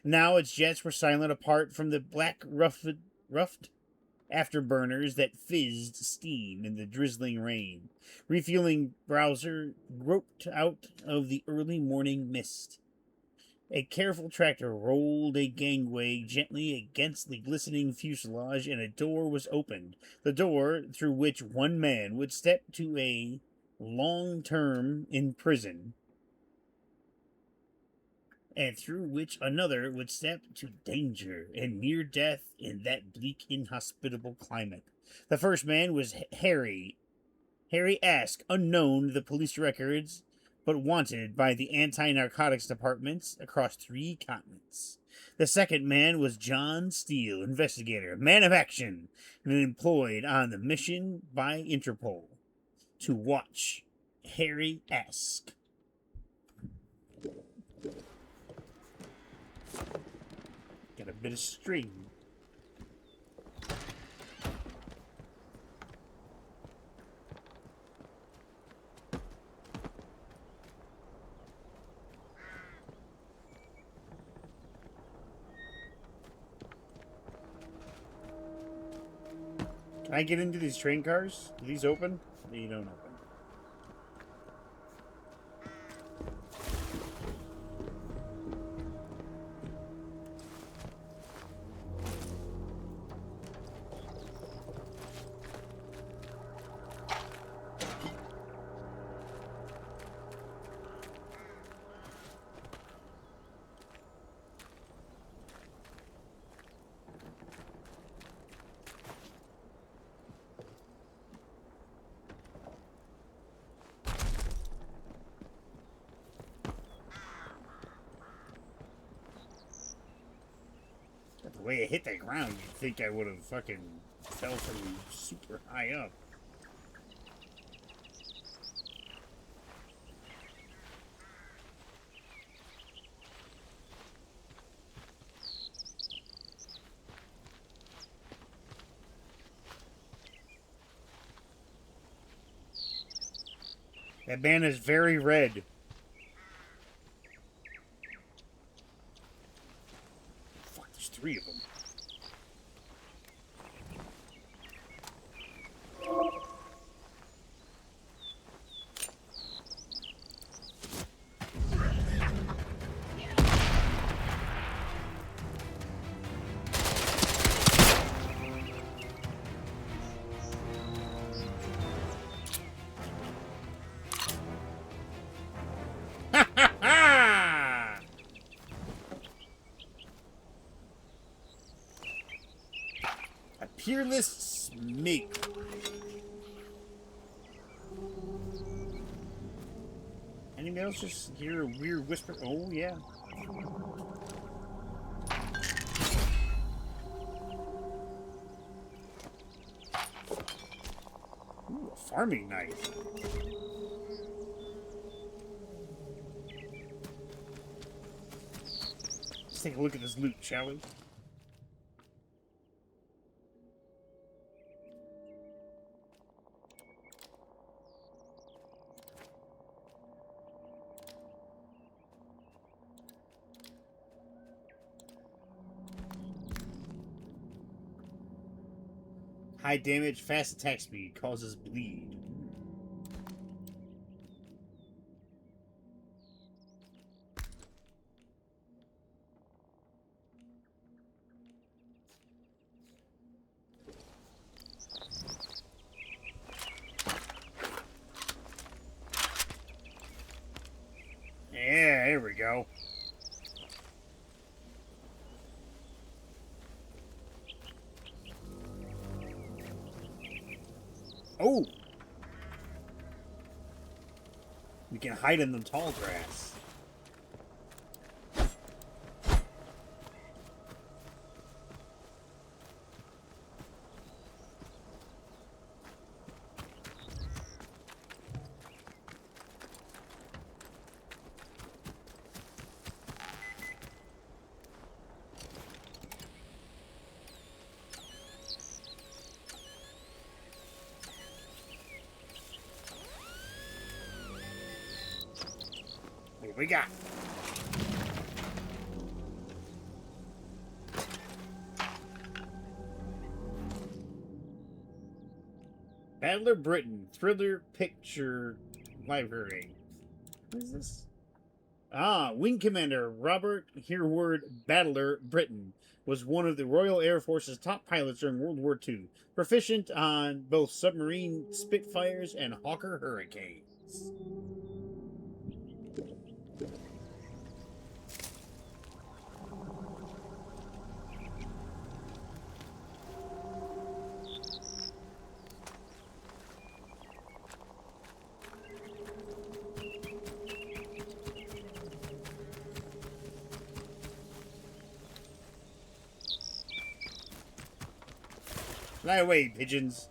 Now its jets were silent apart from the black roughed afterburners that fizzed steam in the drizzling rain. Refueling browser groped out of the early morning mist. A careful tractor rolled a gangway gently against the glistening fuselage, and a door was opened. The door through which one man would step to a long term in prison, and through which another would step to danger and near death in that bleak, inhospitable climate. The first man was Harry Ask, unknown to the police records, but wanted by the anti-narcotics departments across 3 continents. The second man was John Steele, investigator, man of action, and employed on the mission by Interpol. to watch Harry-esque. Got a bit of string. Can I get into these train cars? Are these open? They don't open. The way it hit the ground, you'd think I would have fucking fell from super high up. That man is very red. Fuck, there's 3 of them. A peerless snake. Anybody else just hear a weird whisper? Oh, yeah. Ooh, a farming knife. Let's take a look at this loot, shall we? High damage, fast attack speed, causes bleed. Yeah, there we go. Oh! We can hide in the tall grass. What we got? Battler Britain, thriller picture library. What is this? Ah, Wing Commander Robert Hereward Battler Britain was one of the Royal Air Force's top pilots during World War II, proficient on both submarine Spitfires and Hawker Hurricanes. Fly away, pigeons.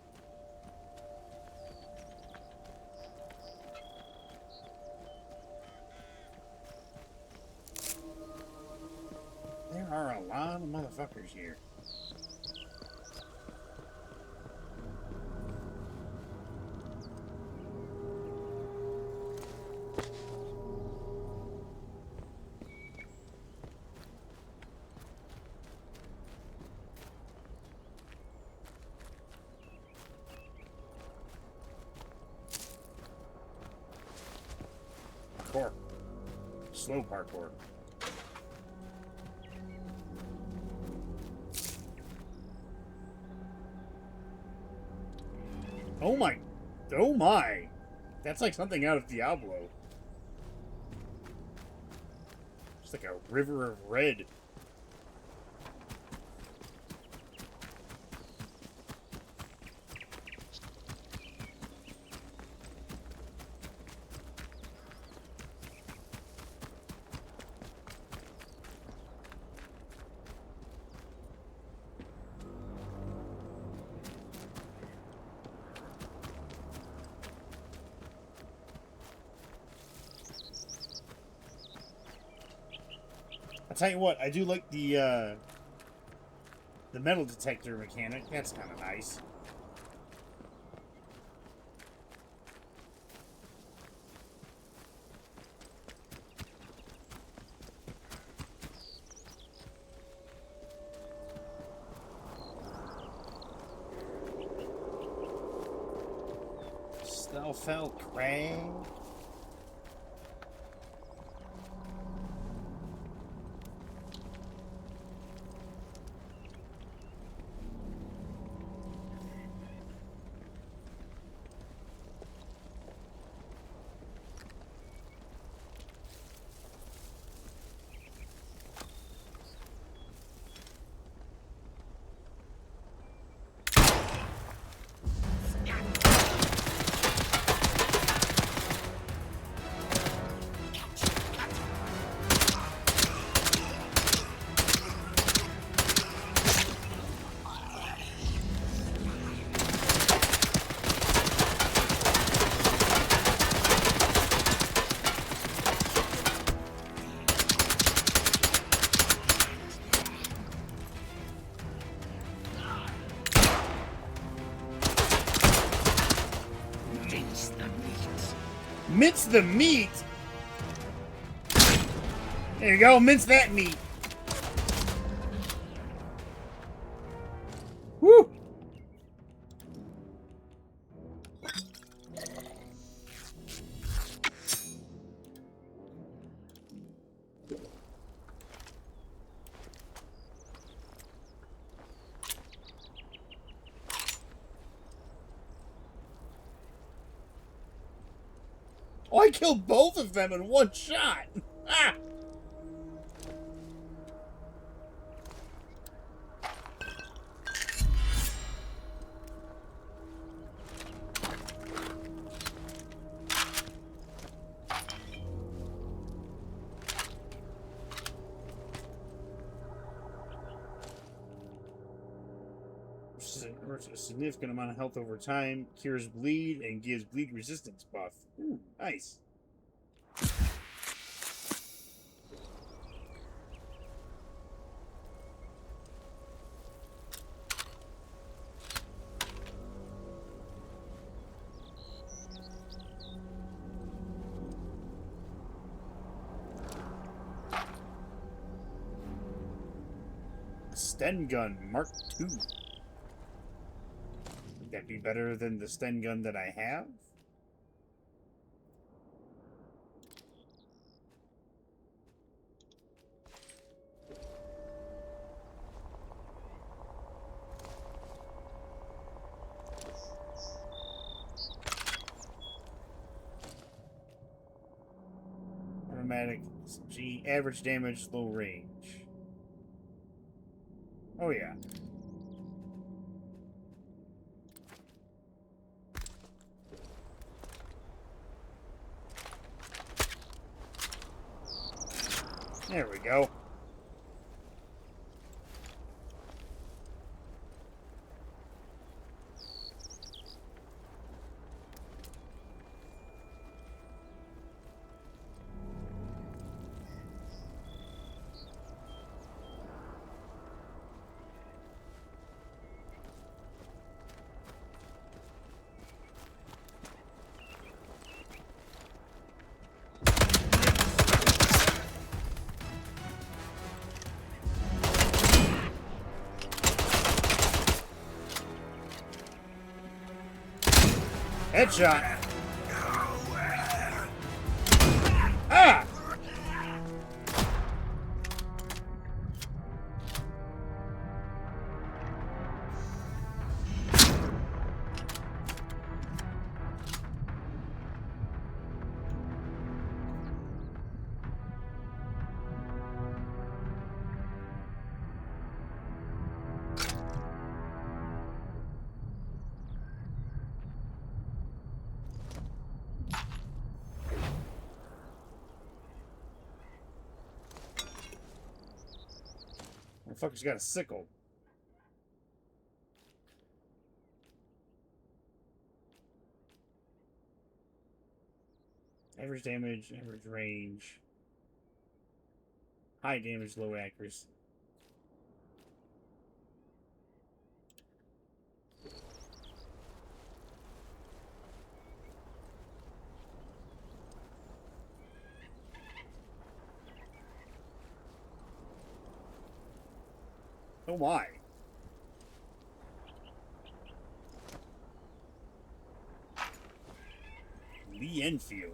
ton of motherfuckers here. Parkour. Slow parkour. Oh my. Oh my. That's like something out of Diablo. It's like a river of red. I'll tell you what, I do like the metal detector mechanic. That's kind of nice. Snowfell crag. Mince the meat. There you go, mince that meat. Woo! Oh, I killed both of them in one shot. Ah! A significant amount of health over time, cures bleed, and gives bleed resistance buff. Ooh, nice. Sten gun Mark II. Would that be better than the Sten gun that I have? Automatic G, average damage, low range. Oh yeah. There we go. Headshot. Ah! Motherfucker's got a sickle. Average damage, average range. High damage, low accuracy. Oh my. Lee Enfield.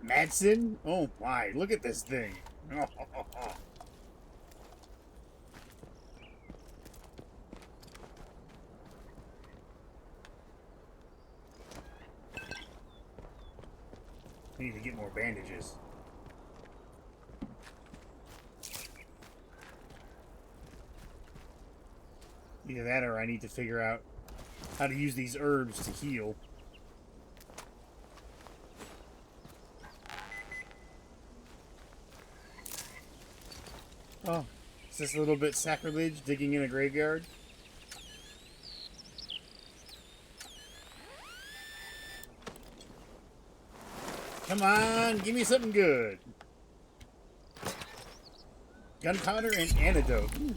Madsen? Oh my, look at this thing. Need to get more bandages. Either that or I need to figure out how to use these herbs to heal. Oh, is this a little bit sacrilege, digging in a graveyard? Come on, give me something good. Gunpowder and antidote. Ooh.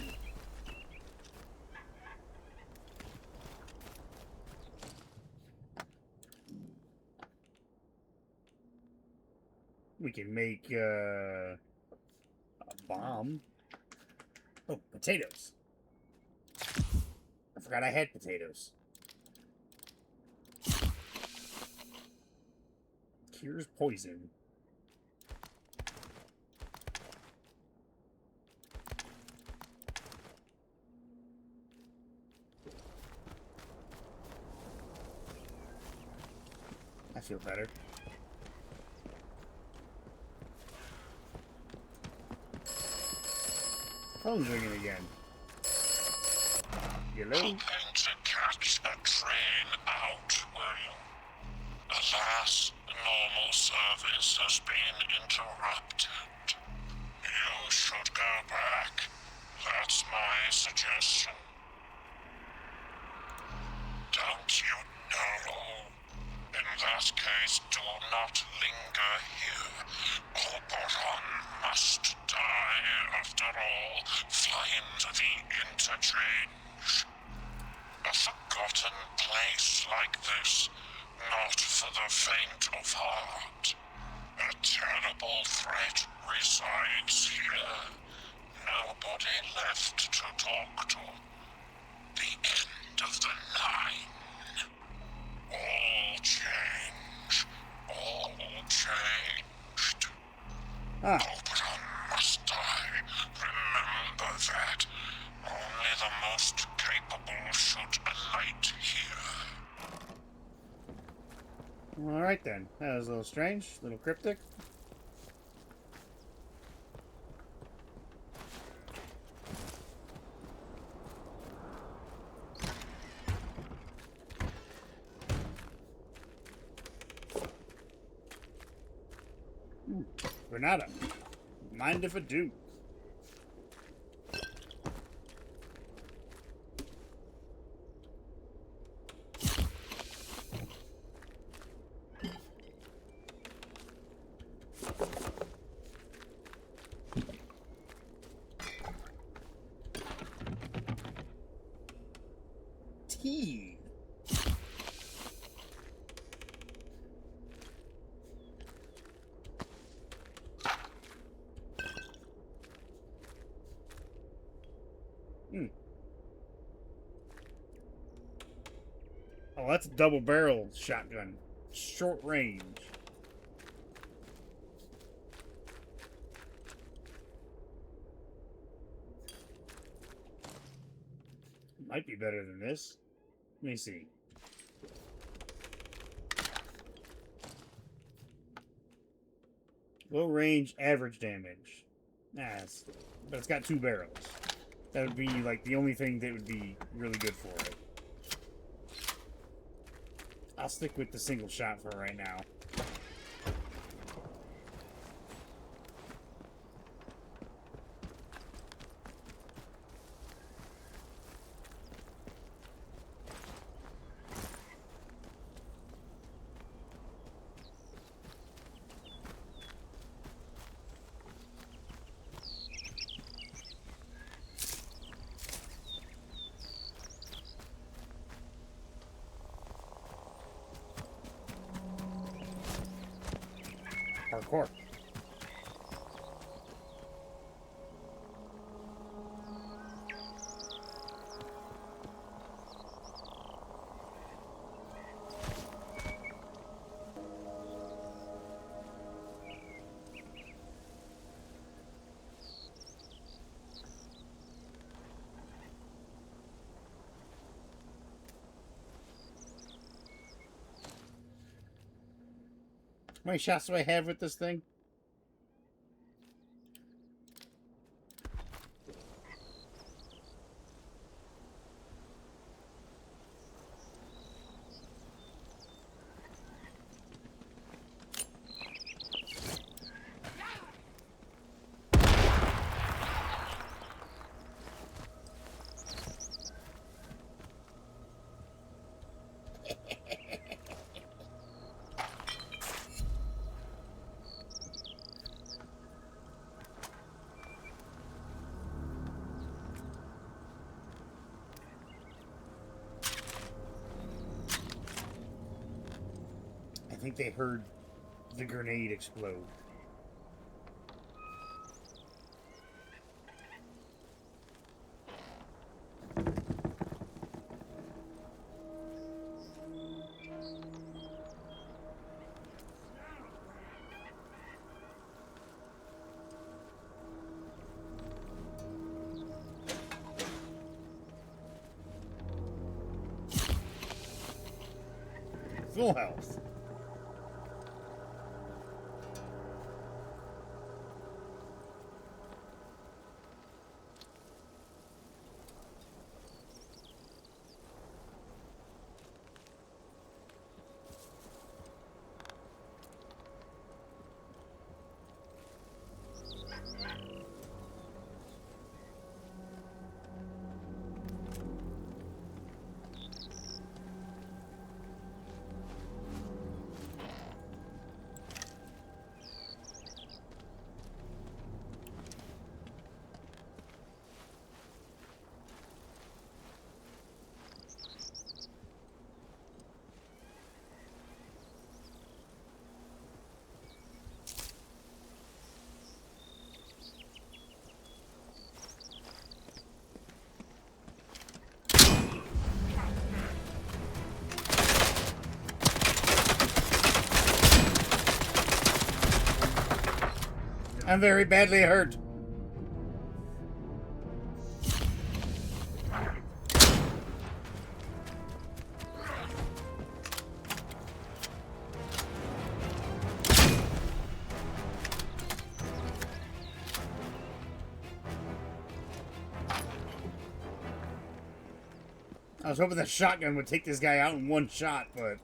We can make a bomb. Oh, potatoes. I forgot I had potatoes. Cures poison. I feel better. Phone's ringing again. Hello? Hoping to catch a train out, will? Alas, normal service has been interrupted. You should go back. That's my suggestion. Don't you know? In that case, do not linger here. Oberon must die, after all. Fly into the interchange. A forgotten place like this, not for the faint of heart. A terrible threat resides here. Nobody left to talk to. The end of the line. All change. All changed. Oberon must die. Remember that. Only the most capable should alight here. Alright then. That was a little strange, a little cryptic. Granada. Mind if I do? Tea. Oh, that's a double barrel shotgun. Short range. Might be better than this. Let me see. Low range, average damage. But it's got 2 barrels. That would be like the only thing that would be really good for it. I'll stick with the single shot for right now. Hardcore. How many shots do I have with this thing? I think they heard the grenade explode. Full health. I'm very badly hurt. I was hoping the shotgun would take this guy out in one shot, but...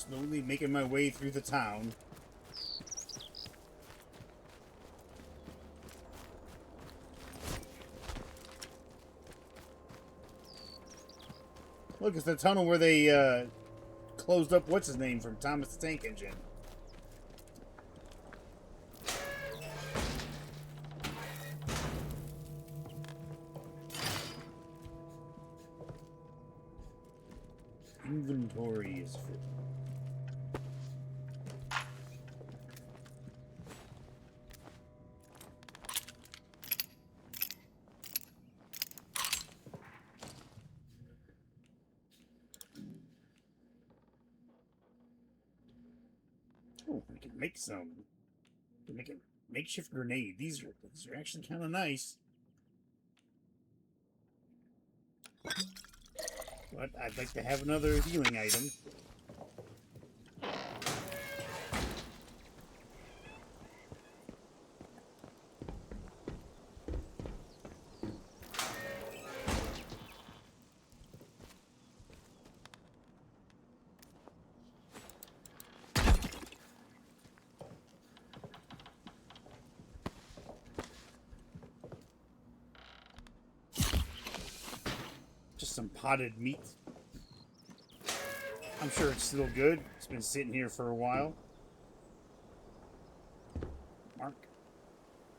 Slowly making my way through the town. Look, it's the tunnel where they closed up what's his name from Thomas the Tank Engine. Inventory is full. Oh, I can make some. I can make a makeshift grenade. These are actually kind of nice. But I'd like to have another healing item. Just some potted meat. I'm sure it's still good. It's been sitting here for a while.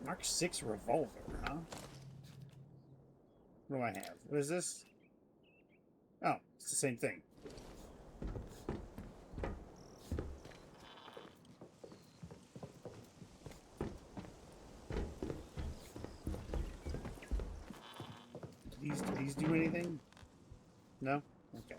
Mark 6 revolver, huh? What do I have? What is this? Oh, it's the same thing. Do these do anything? No? Okay.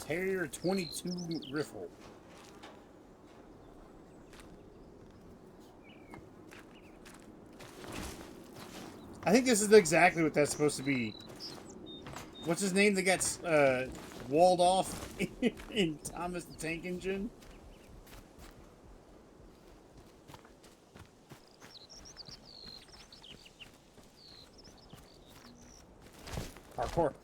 Terrier 22 rifle. I think this is exactly what that's supposed to be. What's his name that gets walled off in Thomas the Tank Engine? Parkour.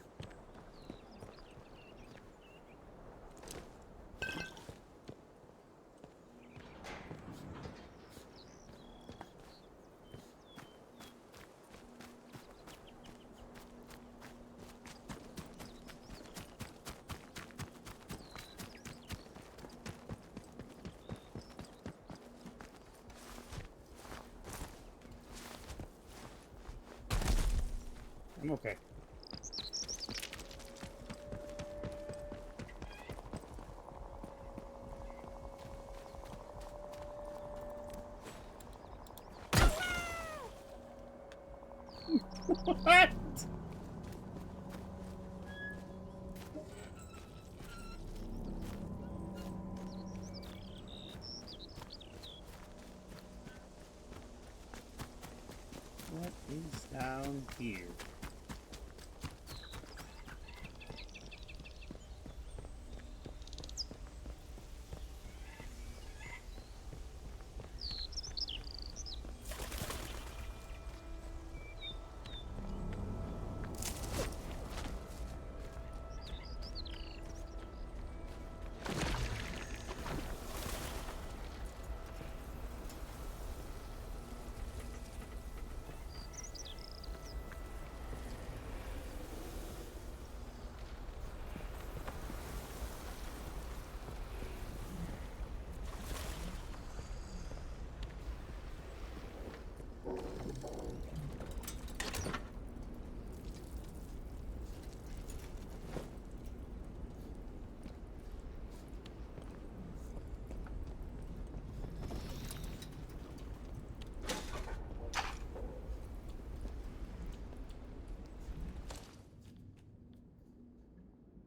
I'm okay. What? What is down here?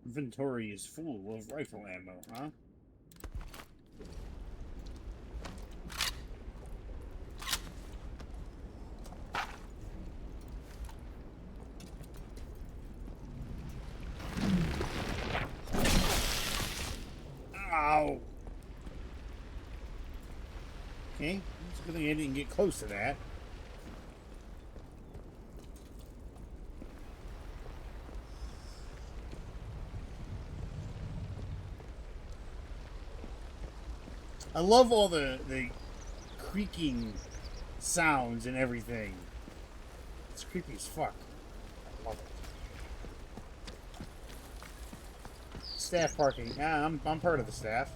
Inventory is full of rifle ammo, huh? Ow! Okay, it's a good thing I didn't get close to that. I love all the creaking sounds and everything. It's creepy as fuck. I love it. Staff parking. Yeah, I'm part of the staff.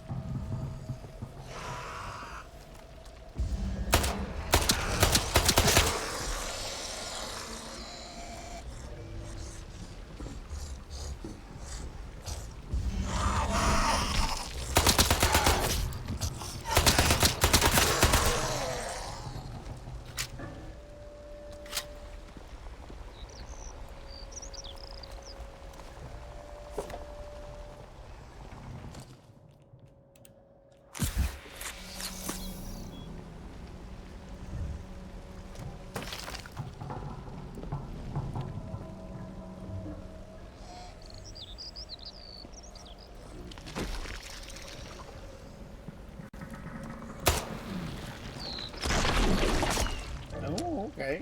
Oh, okay.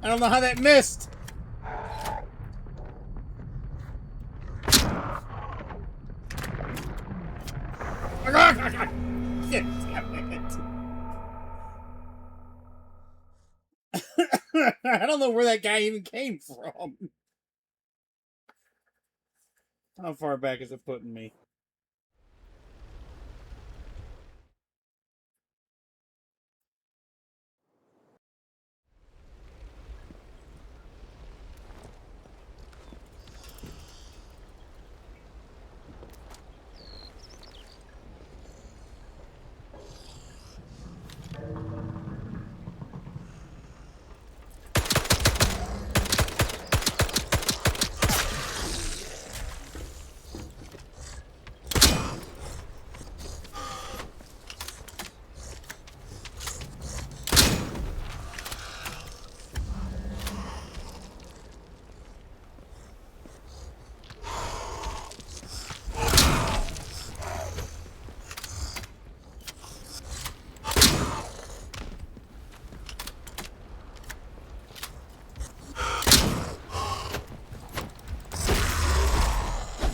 I don't know how that missed. Shit, damn it. I don't know where that guy even came from. How far back is it putting me?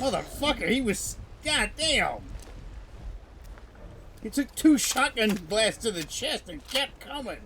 Motherfucker, he was... Goddamn! He took 2 shotgun blasts to the chest and kept coming.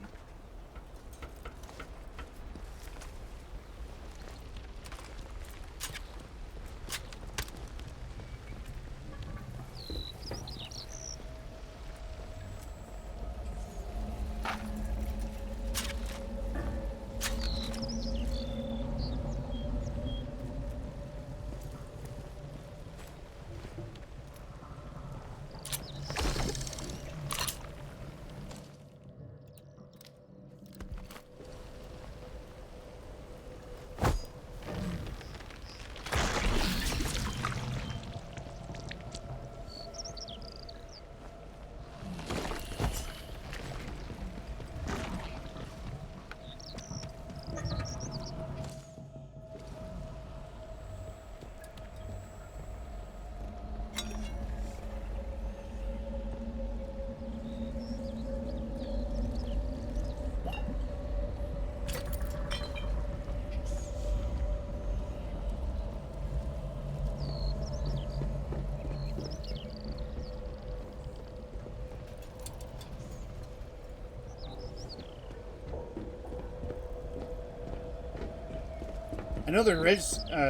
I know the Red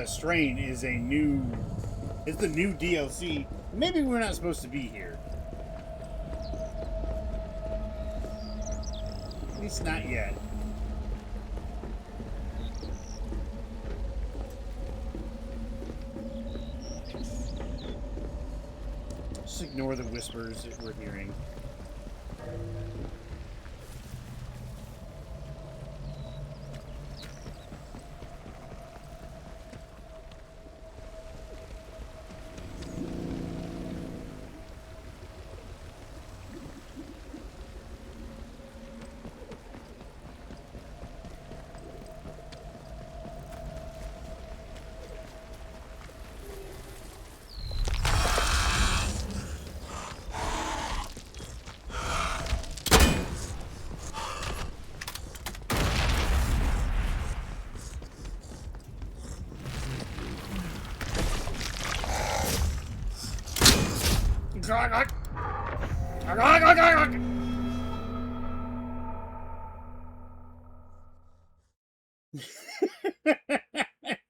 Strain is a new... It's the new DLC. Maybe we're not supposed to be here. At least not yet. Just ignore the whispers that we're hearing.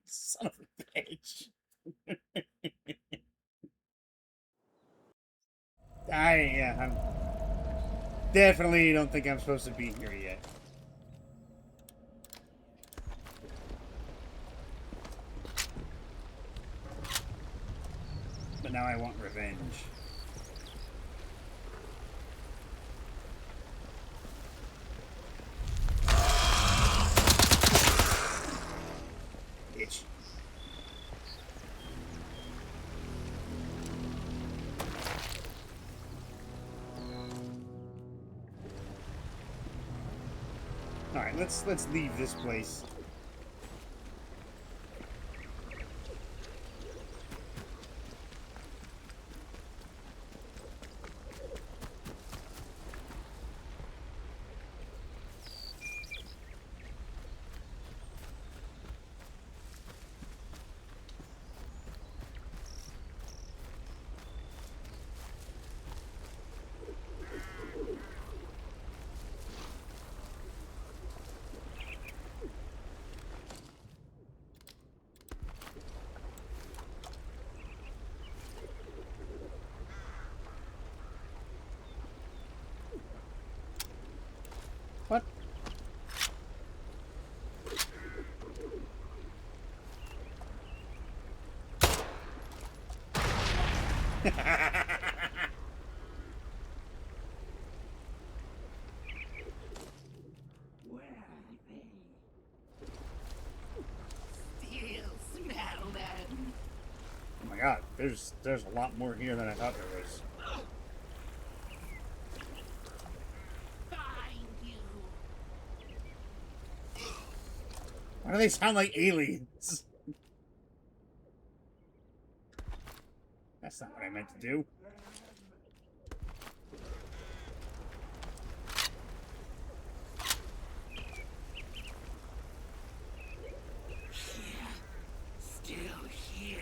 Son of a bitch. I'm definitely don't think I'm supposed to be here yet. But now I want revenge. Bitch. All right, let's leave this place. What? Oh my god, there's a lot more here than I thought there was. Why do they sound like aliens? That's not what I meant to do. Still here.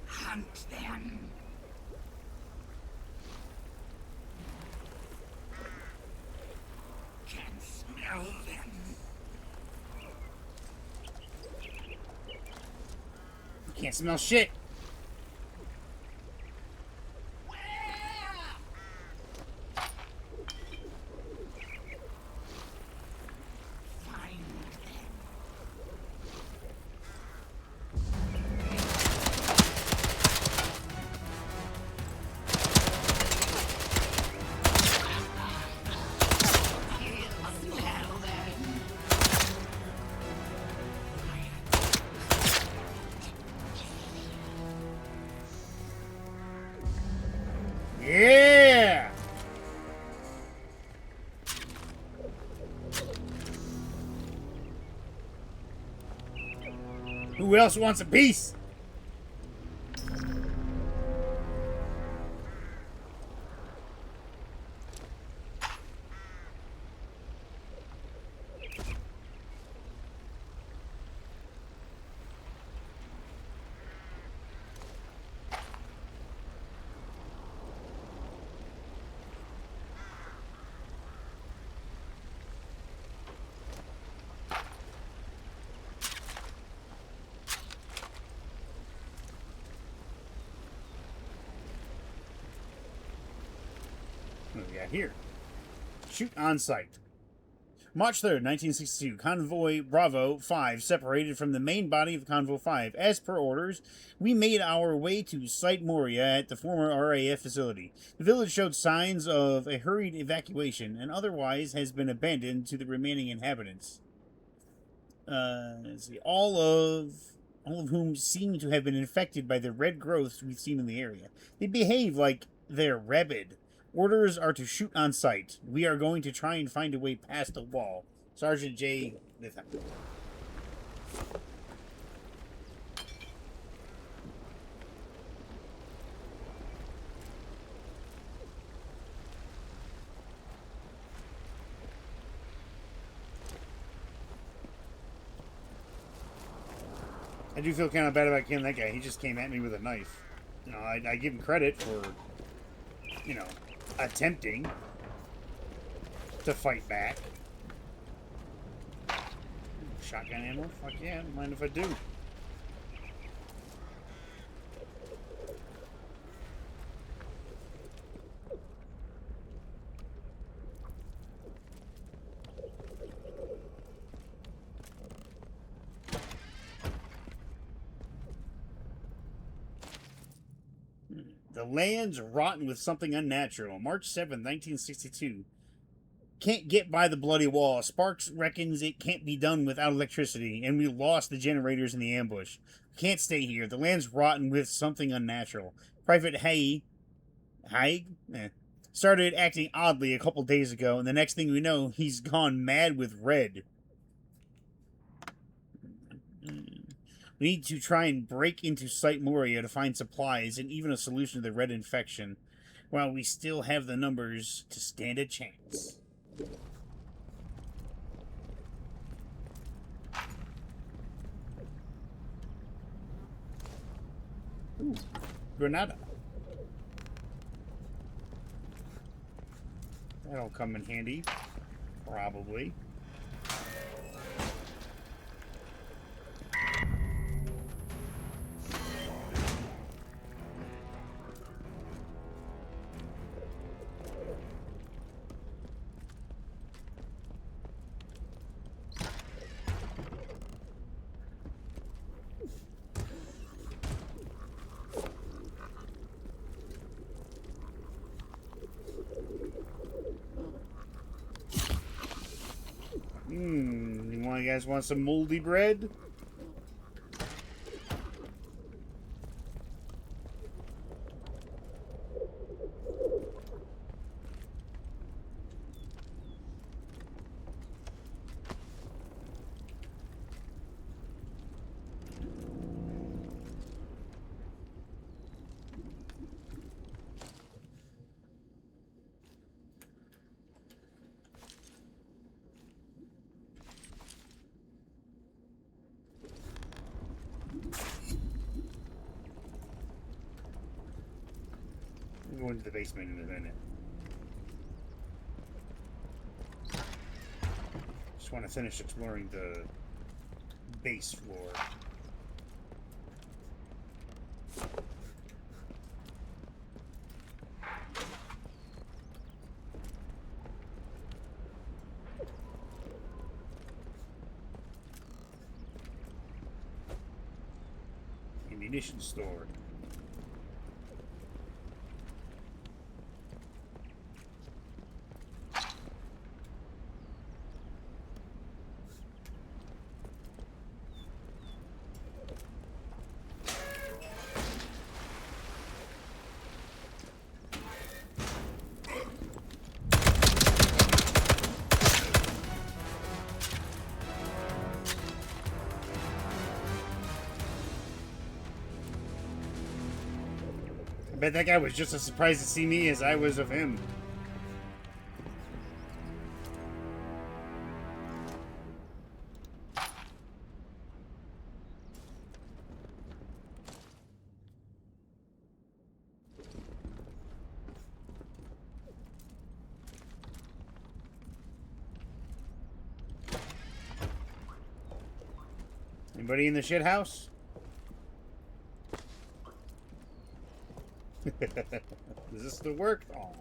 Hunt them. Can smell them. You can't smell shit. Yeah! Who else wants a piece? What do we got here? Shoot on sight. March 3rd, 1962, Convoy Bravo 5 separated from the main body of Convoy 5. As per orders, we made our way to Site Moria at the former RAF facility. The village showed signs of a hurried evacuation and otherwise has been abandoned to the remaining inhabitants. Let's see, all of whom seem to have been infected by the red growths we've seen in the area. They behave like they're rabid. Orders are to shoot on sight. We are going to try and find a way past the wall. Sergeant J. Litham. I do feel kind of bad about killing that guy. He just came at me with a knife. You know, I give him credit for, you know, attempting to fight back. Shotgun ammo? Fuck yeah, don't mind if I do. The land's rotten with something unnatural. March 7th, 1962. Can't get by the bloody wall. Sparks reckons it can't be done without electricity, and we lost the generators in the ambush. Can't stay here. The land's rotten with something unnatural. Private Haig started acting oddly a couple days ago, and the next thing we know, he's gone mad with red. We need to try and break into Site Moria to find supplies and even a solution to the red infection, while we still have the numbers to stand a chance. Ooh, Granada. That'll come in handy, probably. You guys want some moldy bread? We'll go into the basement in a minute. Just want to finish exploring the base floor. Ammunition store. I bet that guy was just as surprised to see me as I was of him. Anybody in the shit house? Does this still work? Aw.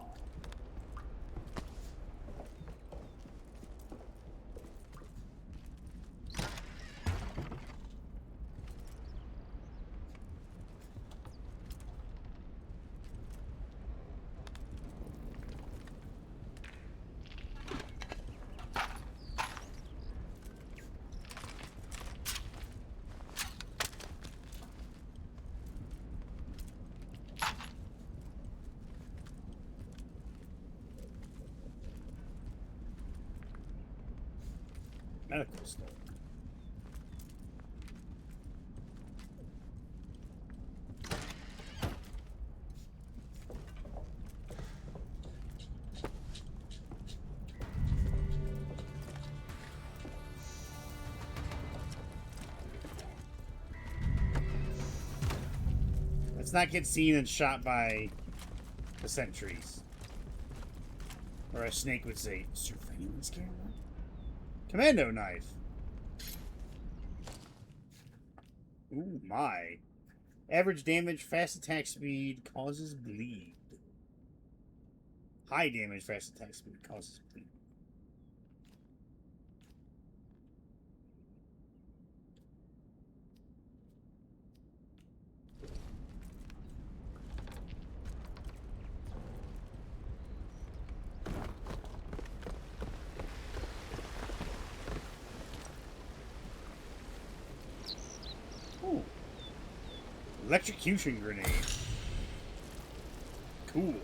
Medical store. Let's not get seen and shot by the sentries. Or a snake would say, surveillance camera? Commando knife. Ooh, my. Average damage, fast attack speed, causes bleed. High damage, fast attack speed, causes bleed. Ooh. Electrocution grenade. Cool.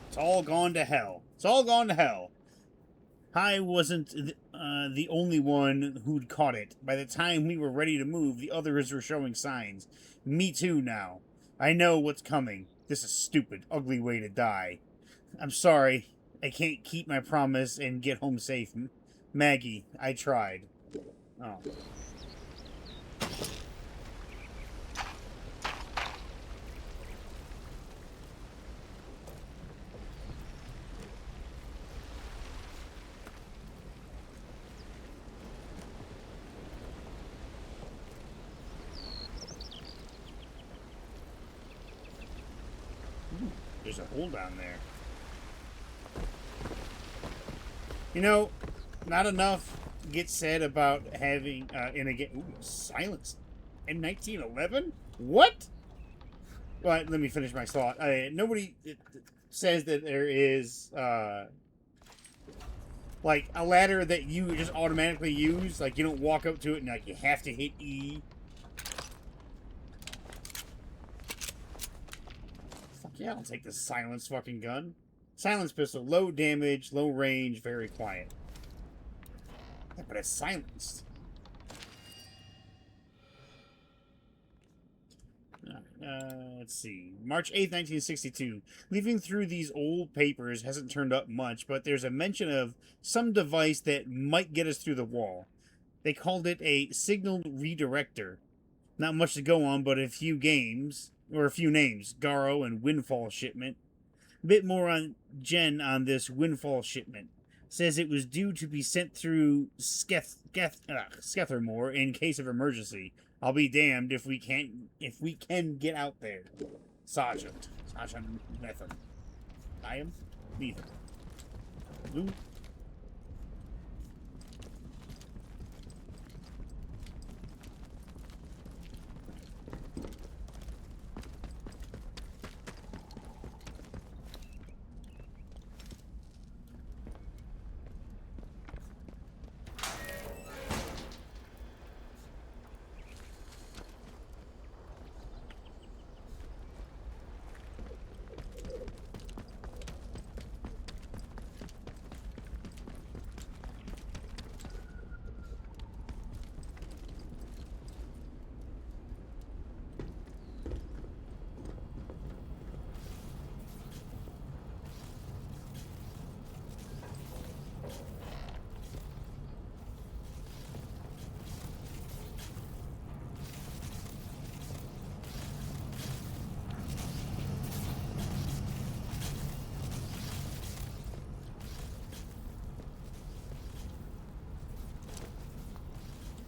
It's all gone to hell. It's all gone to hell. I wasn't the only one who'd caught it. By the time we were ready to move, the others were showing signs. Me too now. I know what's coming. This is a stupid, ugly way to die. I'm sorry. I can't keep my promise and get home safe. Maggie, I tried. Oh. There's a hole down there. You know, not enough gets said about having, in a game... Ooh, silence. In 1911? What? Well, let me finish my thought. Nobody says that there is, like, a ladder that you just automatically use. Like, you don't walk up to it and, like, you have to hit E. Fuck yeah, I'll take the silence fucking gun. Silence pistol. Low damage, low range, very quiet. Yeah, but it's silenced. Let's see. March 8th, 1962. Leafing through these old papers hasn't turned up much, but there's a mention of some device that might get us through the wall. They called it a signal redirector. Not much to go on, but a few names. Garo and Windfall shipment. A bit more on Jen on this Windfall shipment. Says it was due to be sent through Skethermore in case of emergency. I'll be damned if we can get out there. Sergeant Metham. I am neither. Blue.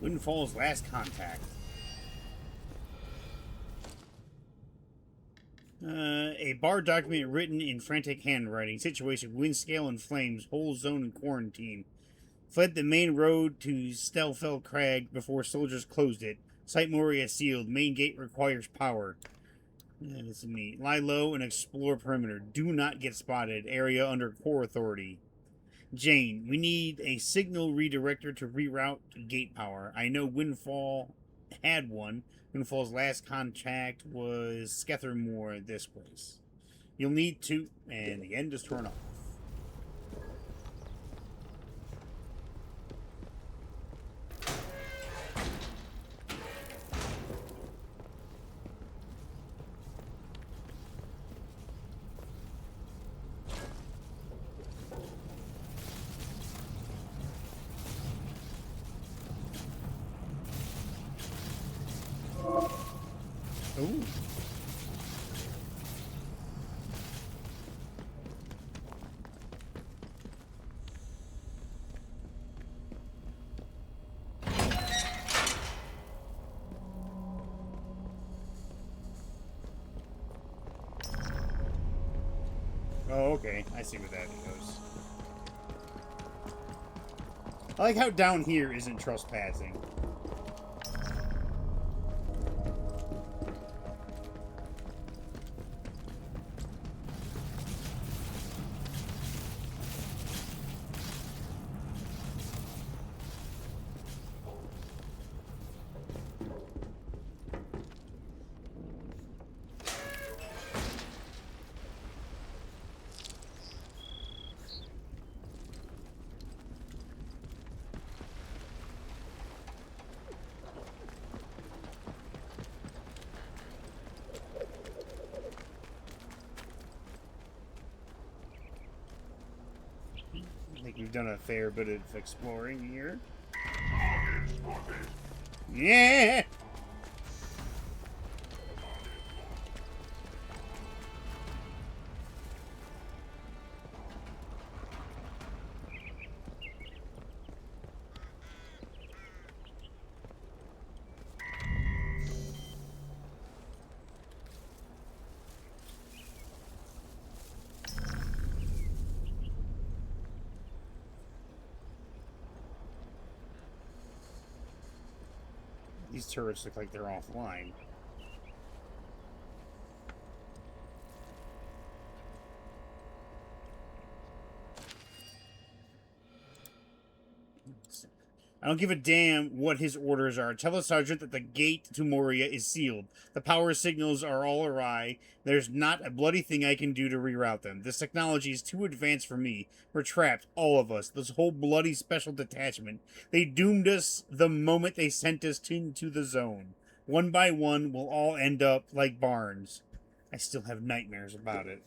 Windfall's last contact. A bar document written in frantic handwriting. Situation: wind scale and flames. Whole zone in quarantine. Fled the main road to Stelfell Crag before soldiers closed it. Site Moria sealed. Main gate requires power. Yeah, this is neat. Lie low and explore perimeter. Do not get spotted. Area under Corps authority. Jane, we need a signal redirector to reroute gate power. I know Windfall had one. Windfall's last contact was Skethermore this place. You'll need to, and the end is torn off. Ooh. Oh, okay. I see where that goes. I like how down here isn't trespassing. I think we've done a fair bit of exploring here. Yeah! These turrets look like they're offline. I don't give a damn what his orders are. Tell the sergeant that the gate to Moria is sealed. The power signals are all awry. There's not a bloody thing I can do to reroute them. This technology is too advanced for me. We're trapped, all of us. This whole bloody special detachment. They doomed us the moment they sent us into the zone. One by one, we'll all end up like Barnes. I still have nightmares about it.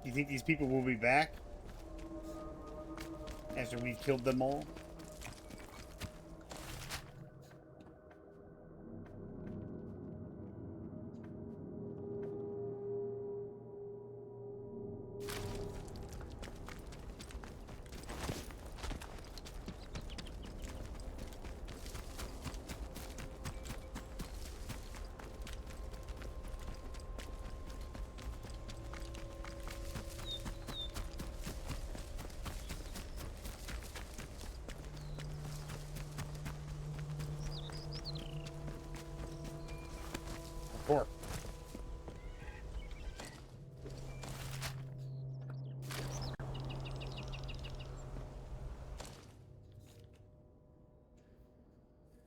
Do you think these people will be back after we've killed them all? Four.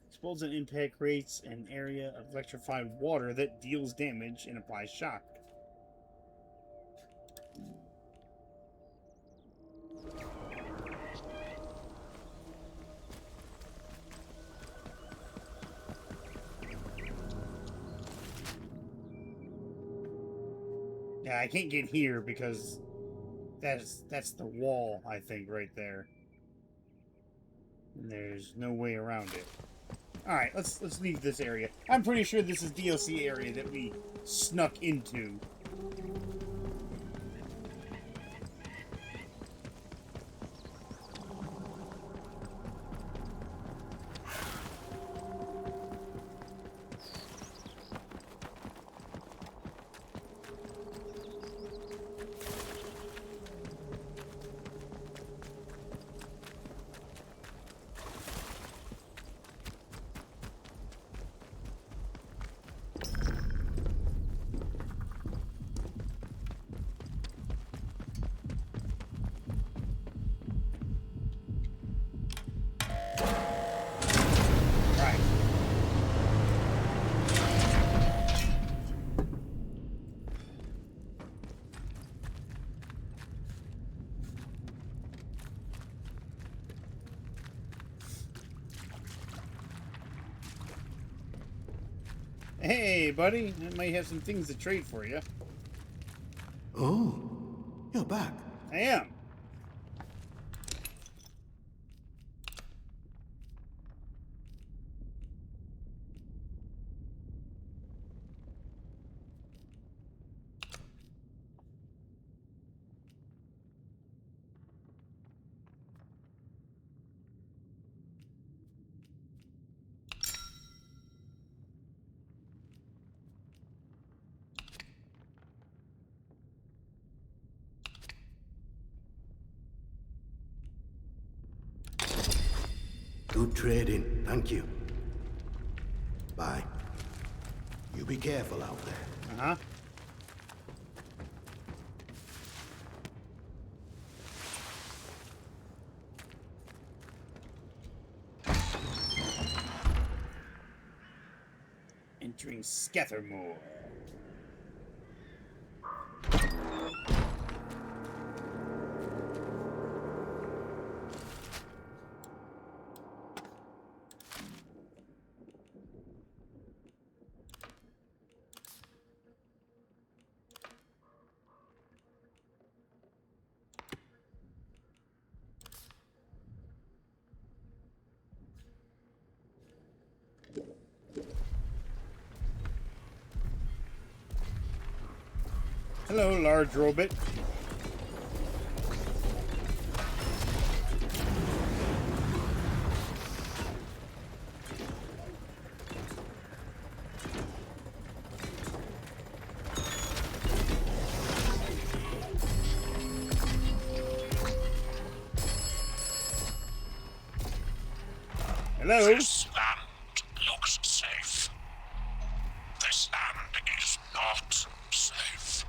Explodes and impact creates an area of electrified water that deals damage and applies shock. Yeah, I can't get here because that's the wall, I think, right there. And there's no way around it. Alright, let's leave this area. I'm pretty sure this is DLC area that we snuck into. Hey, buddy. I might have some things to trade for you. Oh, you're back. I am. Good trading, thank you. Bye. You be careful out there. Uh-huh. Entering Scathermore. Hello, large robot. Hello? This land looks safe. This land is not safe.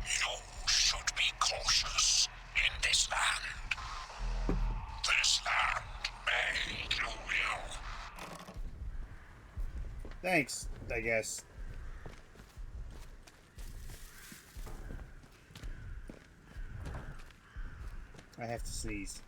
You should be cautious in this land. This land may kill you. Thanks, I guess. I have to sneeze.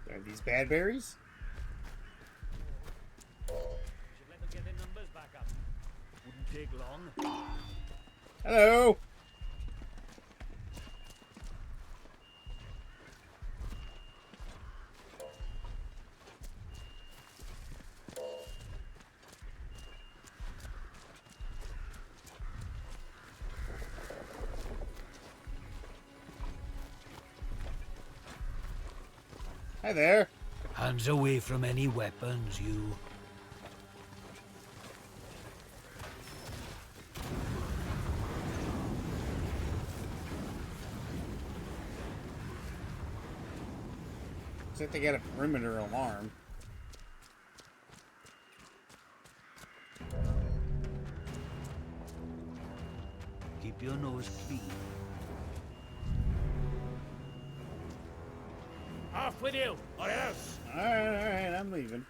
Are these bad berries? Should let them get their numbers back up. Wouldn't take long. Hello? Hi there. Hands away from any weapons, you. Looks like they got a perimeter alarm. Keep your nose clean. Off with you, or else. Alright, I'm leaving.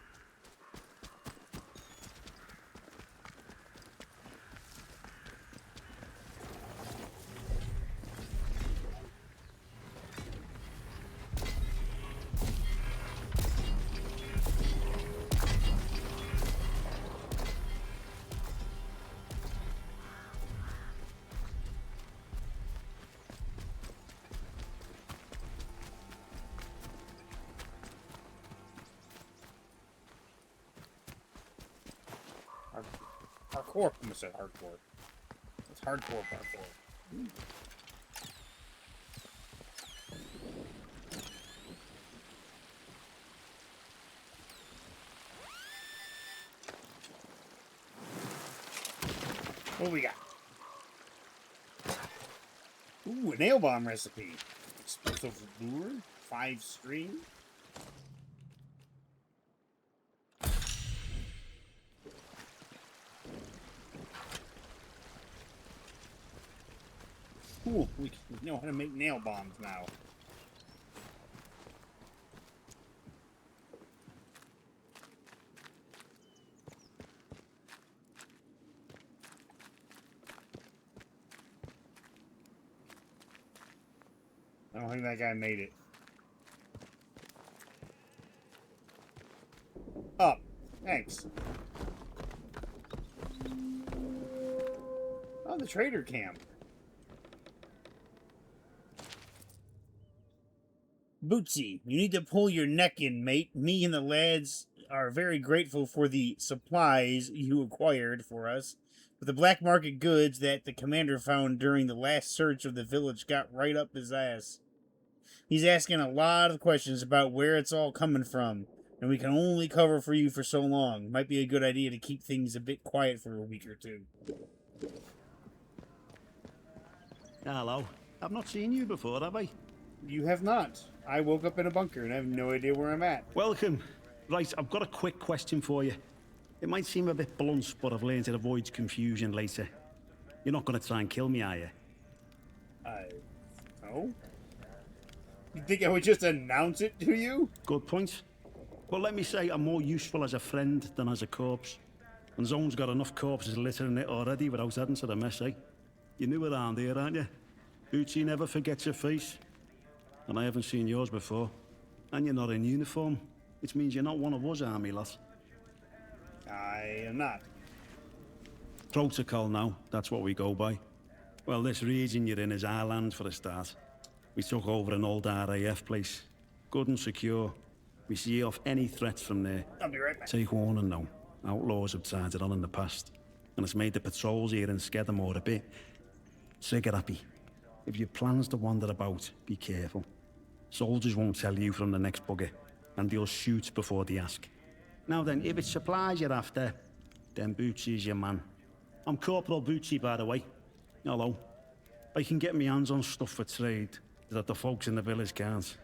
Hardcore. I almost said hardcore. It's hardcore parkour. What do we got? Ooh, a nail bomb recipe. Explosive lure, 5 string. Cool. We know how to make nail bombs now. I don't think that guy made it. Up. Thanks. Oh, the trader camp. Bootsy, you need to pull your neck in, mate. Me and the lads are very grateful for the supplies you acquired for us, but the black market goods that the commander found during the last search of the village got right up his ass. He's asking a lot of questions about where it's all coming from, and we can only cover for you for so long. Might be a good idea to keep things a bit quiet for a week or two. Hello. I've not seen you before, have I? You have not. I woke up in a bunker and I have no idea where I'm at. Welcome. Right, I've got a quick question for you. It might seem a bit blunt, but I've learned it avoids confusion later. You're not going to try and kill me, are you? No? You think I would just announce it to you? Good point. Well, let me say I'm more useful as a friend than as a corpse. And Zone's got enough corpses littering it already without adding to the mess, eh? You're new around here, aren't you? Bootsy never forgets your face. And I haven't seen yours before. And you're not in uniform, which means you're not one of us, army lot. I am not. Protocol now, that's what we go by. Well, this region you're in is our land for a start. We took over an old RAF place. Good and secure. We see off any threats from there. I'll be right back. Take warning now. Outlaws have tried it on in the past. And it's made the patrols here in Skedamore a bit trigger happy. If your plans to wander about, be careful. Soldiers won't tell you from the next bugger, and they'll shoot before they ask. Now then, if it's supplies you're after, then Bootsy's your man. I'm Corporal Bootsy, by the way. Hello. I can get my hands on stuff for trade that the folks in the village can't.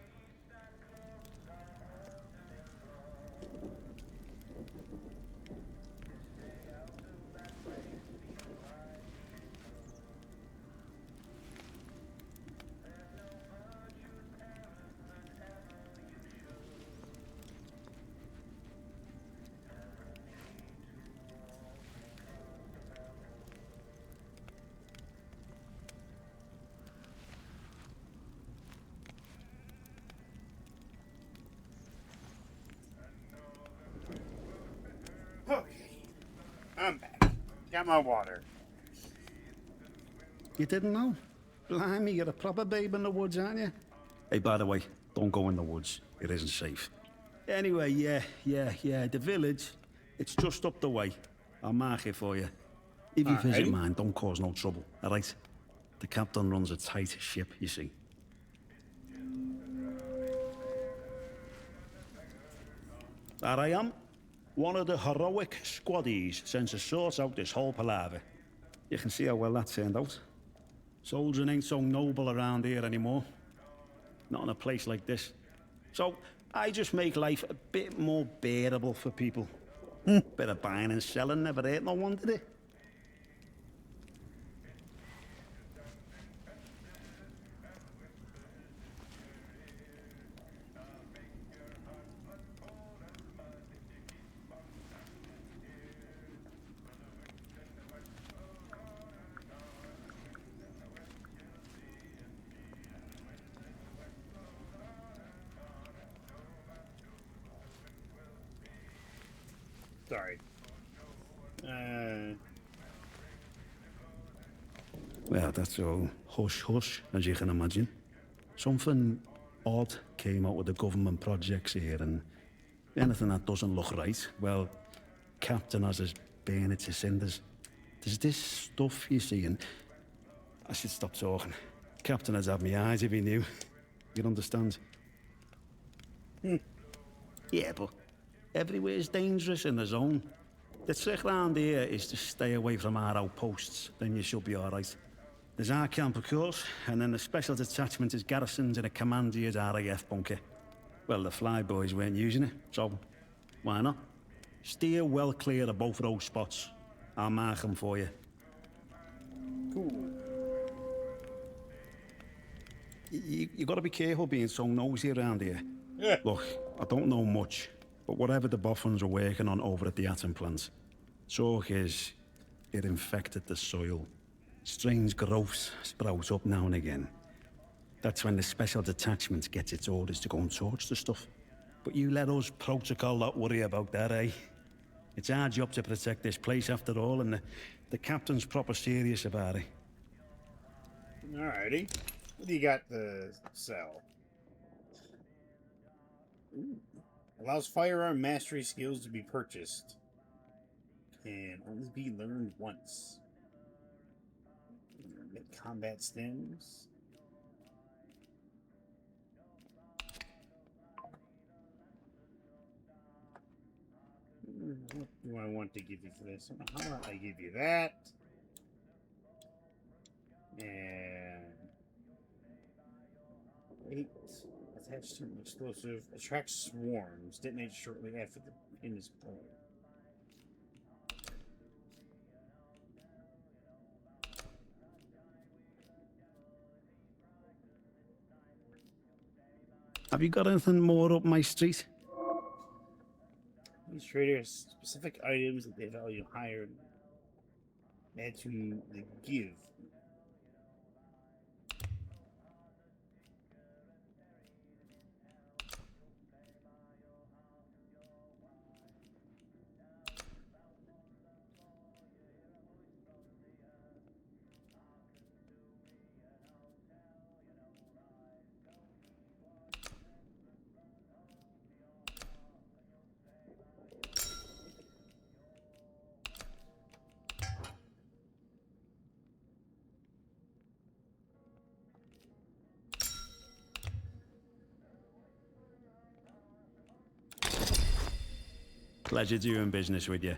Okay. I'm back. Got my water. You didn't know? Blimey, you're a proper babe in the woods, aren't you? Hey, by the way, don't go in the woods. It isn't safe. Anyway, yeah, the village, it's just up the way. I'll mark it for you. If you visit mine, don't cause no trouble, all right? The captain runs a tight ship, you see. There I am. One of the heroic squaddies sent to sort out this whole palaver. You can see how well that turned out. Soldiering ain't so noble around here anymore. Not in a place like this. So, I just make life a bit more bearable for people. Bit of buying and selling never hurt no one, did it? Sorry. Well, that's all hush-hush, as you can imagine. Something odd came out with the government projects here, and anything that doesn't look right, well, Captain has us burn it to cinders. There's this stuff you see, and I should stop talking. Captain has had me eyes if he knew. You'd understand. Yeah, but everywhere's dangerous in the zone. The trick round here is to stay away from our outposts, then you should be all right. There's our camp, of course, and then the special detachment is garrisoned in a commandier's RAF bunker. Well, the flyboys weren't using it, so why not? Steer well clear of both of those spots. I'll mark them for you. Cool. You got to be careful being so nosy around here. Yeah. Look, I don't know much, but whatever the Boffins are working on over at the atom plant, talk is it infected the soil. Strange growths sprout up now and again. That's when the special detachment gets its orders to go and torch the stuff. But you let us protocol not worry about that, eh? It's our job to protect this place after all, and the captain's proper serious about it. Alrighty. What do you got to sell? Ooh. Allows firearm mastery skills to be purchased. Can only be learned once. Make combat stems. What do I want to give you for this? How about I give you that? And 8. Attached to an explosive. Attracts swarms. Detonates shortly after the pin is pulled. Have you got anything more up my street? These traders specific items that they value higher. Add to the give. Pleasure doing business with you.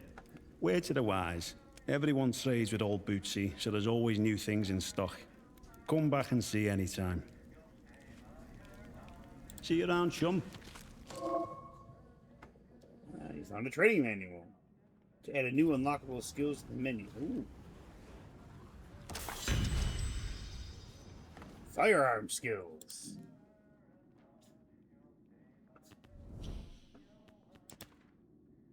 Word to the wise. Everyone trades with old Bootsy, so there's always new things in stock. Come back and see anytime. See you around, chum. You found a trading manual. To add a new unlockable skills to the menu. Ooh. Firearm skills.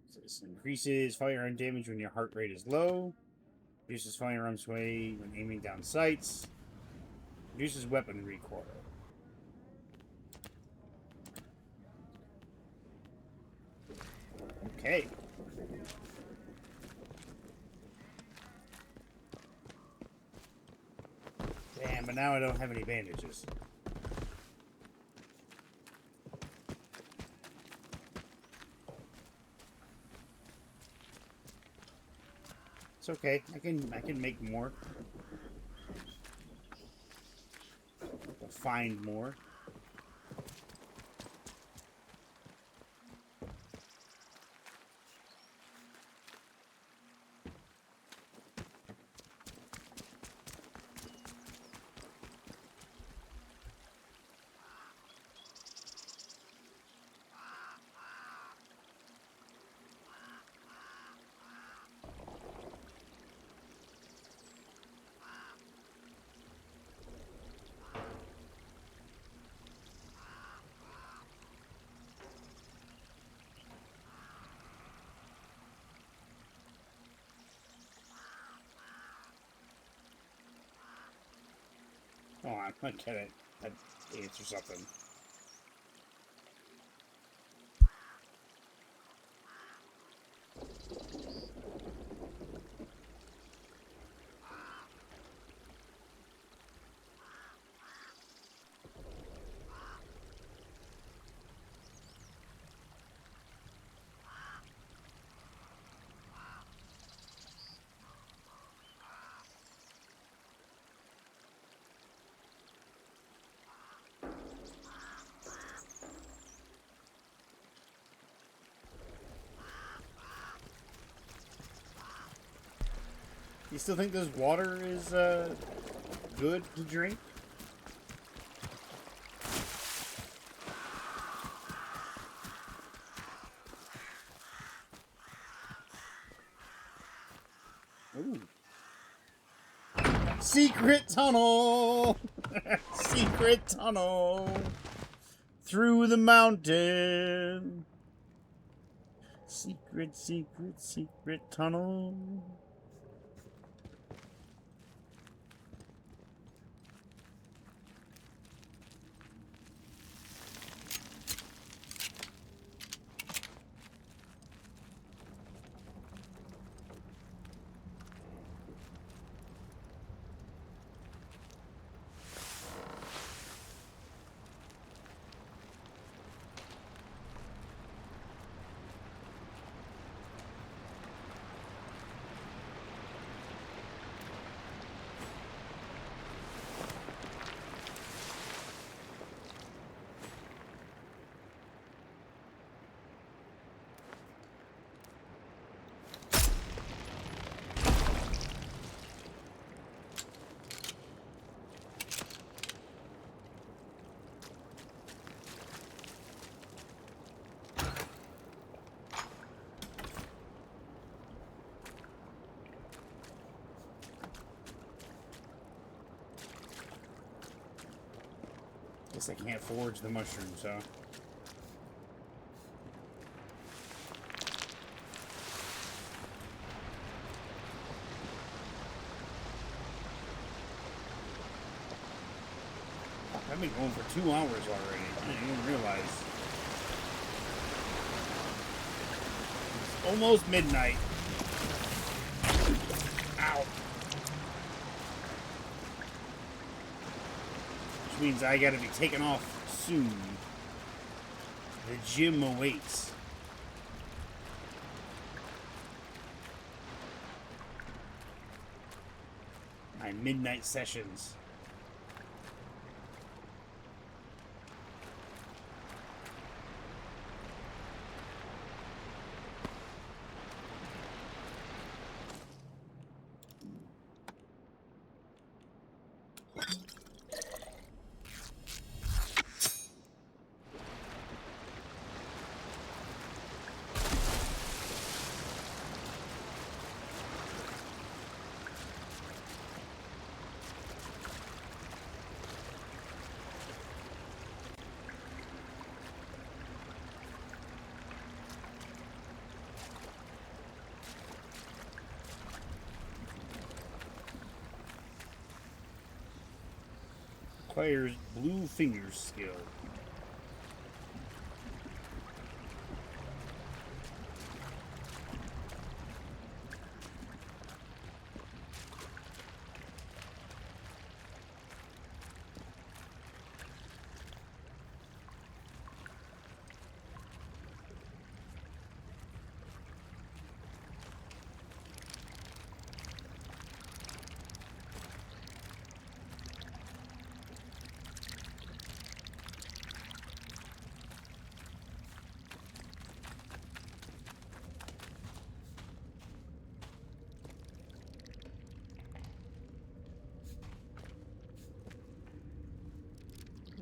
So this increases firearm damage when your heart rate is low. Reduces firearm sway when aiming down sights. Reduces weapon recoil. Okay. Damn, but now I don't have any bandages. It's okay. I can make more. I'll find more. Oh, I get it. That answers something. You still think this water is good to drink? Ooh. Secret tunnel! Secret tunnel through the mountain. Secret, secret, secret tunnel. Guess I can't forge the mushrooms, huh? I've been going for 2 hours already. I didn't even realize. It's almost midnight. Ow. Which means I gotta be taken off soon. The gym awaits. My midnight sessions. Acquires blue fingers skill.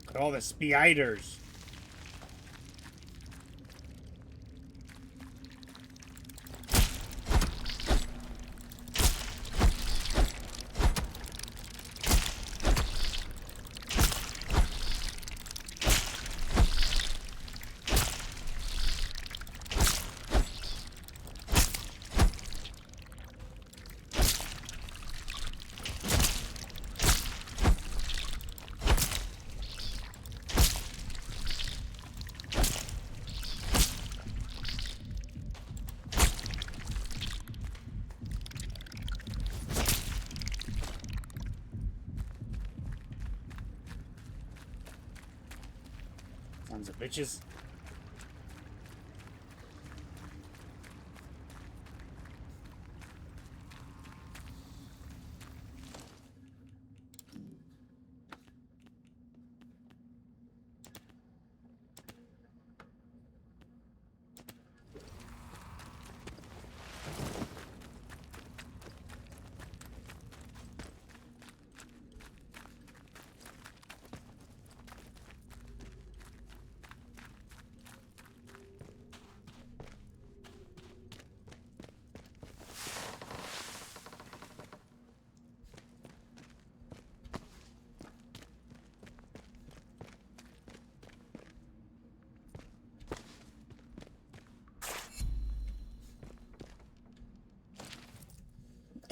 Look at all the spiders. Sons of bitches.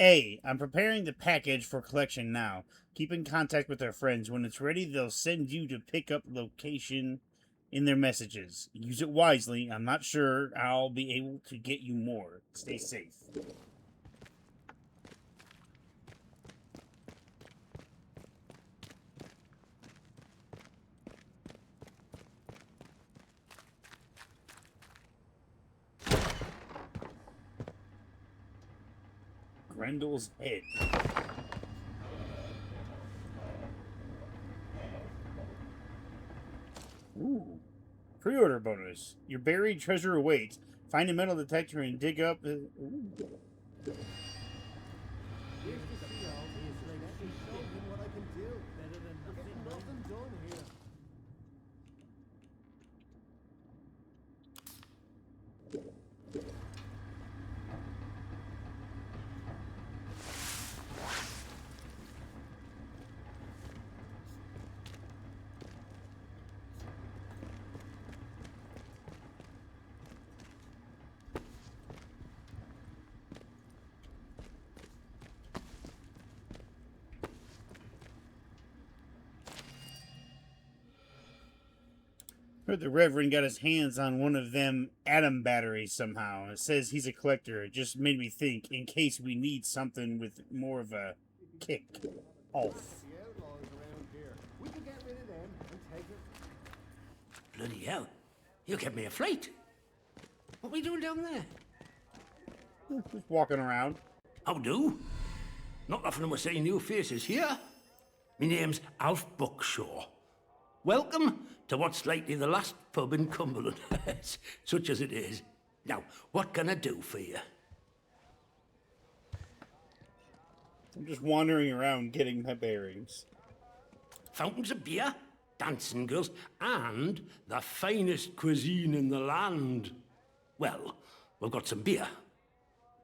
A. I'm preparing the package for collection now. Keep in contact with our friends. When it's ready, they'll send you to pick up location in their messages. Use it wisely. I'm not sure I'll be able to get you more. Stay safe. Grendel's head. Ooh. Pre-order bonus. Your buried treasure awaits. Find a metal detector and dig up... Ooh. Heard the Reverend got his hands on one of them atom batteries somehow. It says he's a collector. It just made me think, in case we need something with more of a kick. Off. Bloody hell. You kept me afraid. What are we doing down there? Just walking around. How do? Not often we're seeing new faces here. My name's Alf Buckshaw. Welcome to what's likely the last pub in Cumberland, such as it is. Now, what can I do for you? I'm just wandering around getting my bearings. Fountains of beer, dancing girls, and the finest cuisine in the land. Well, we've got some beer.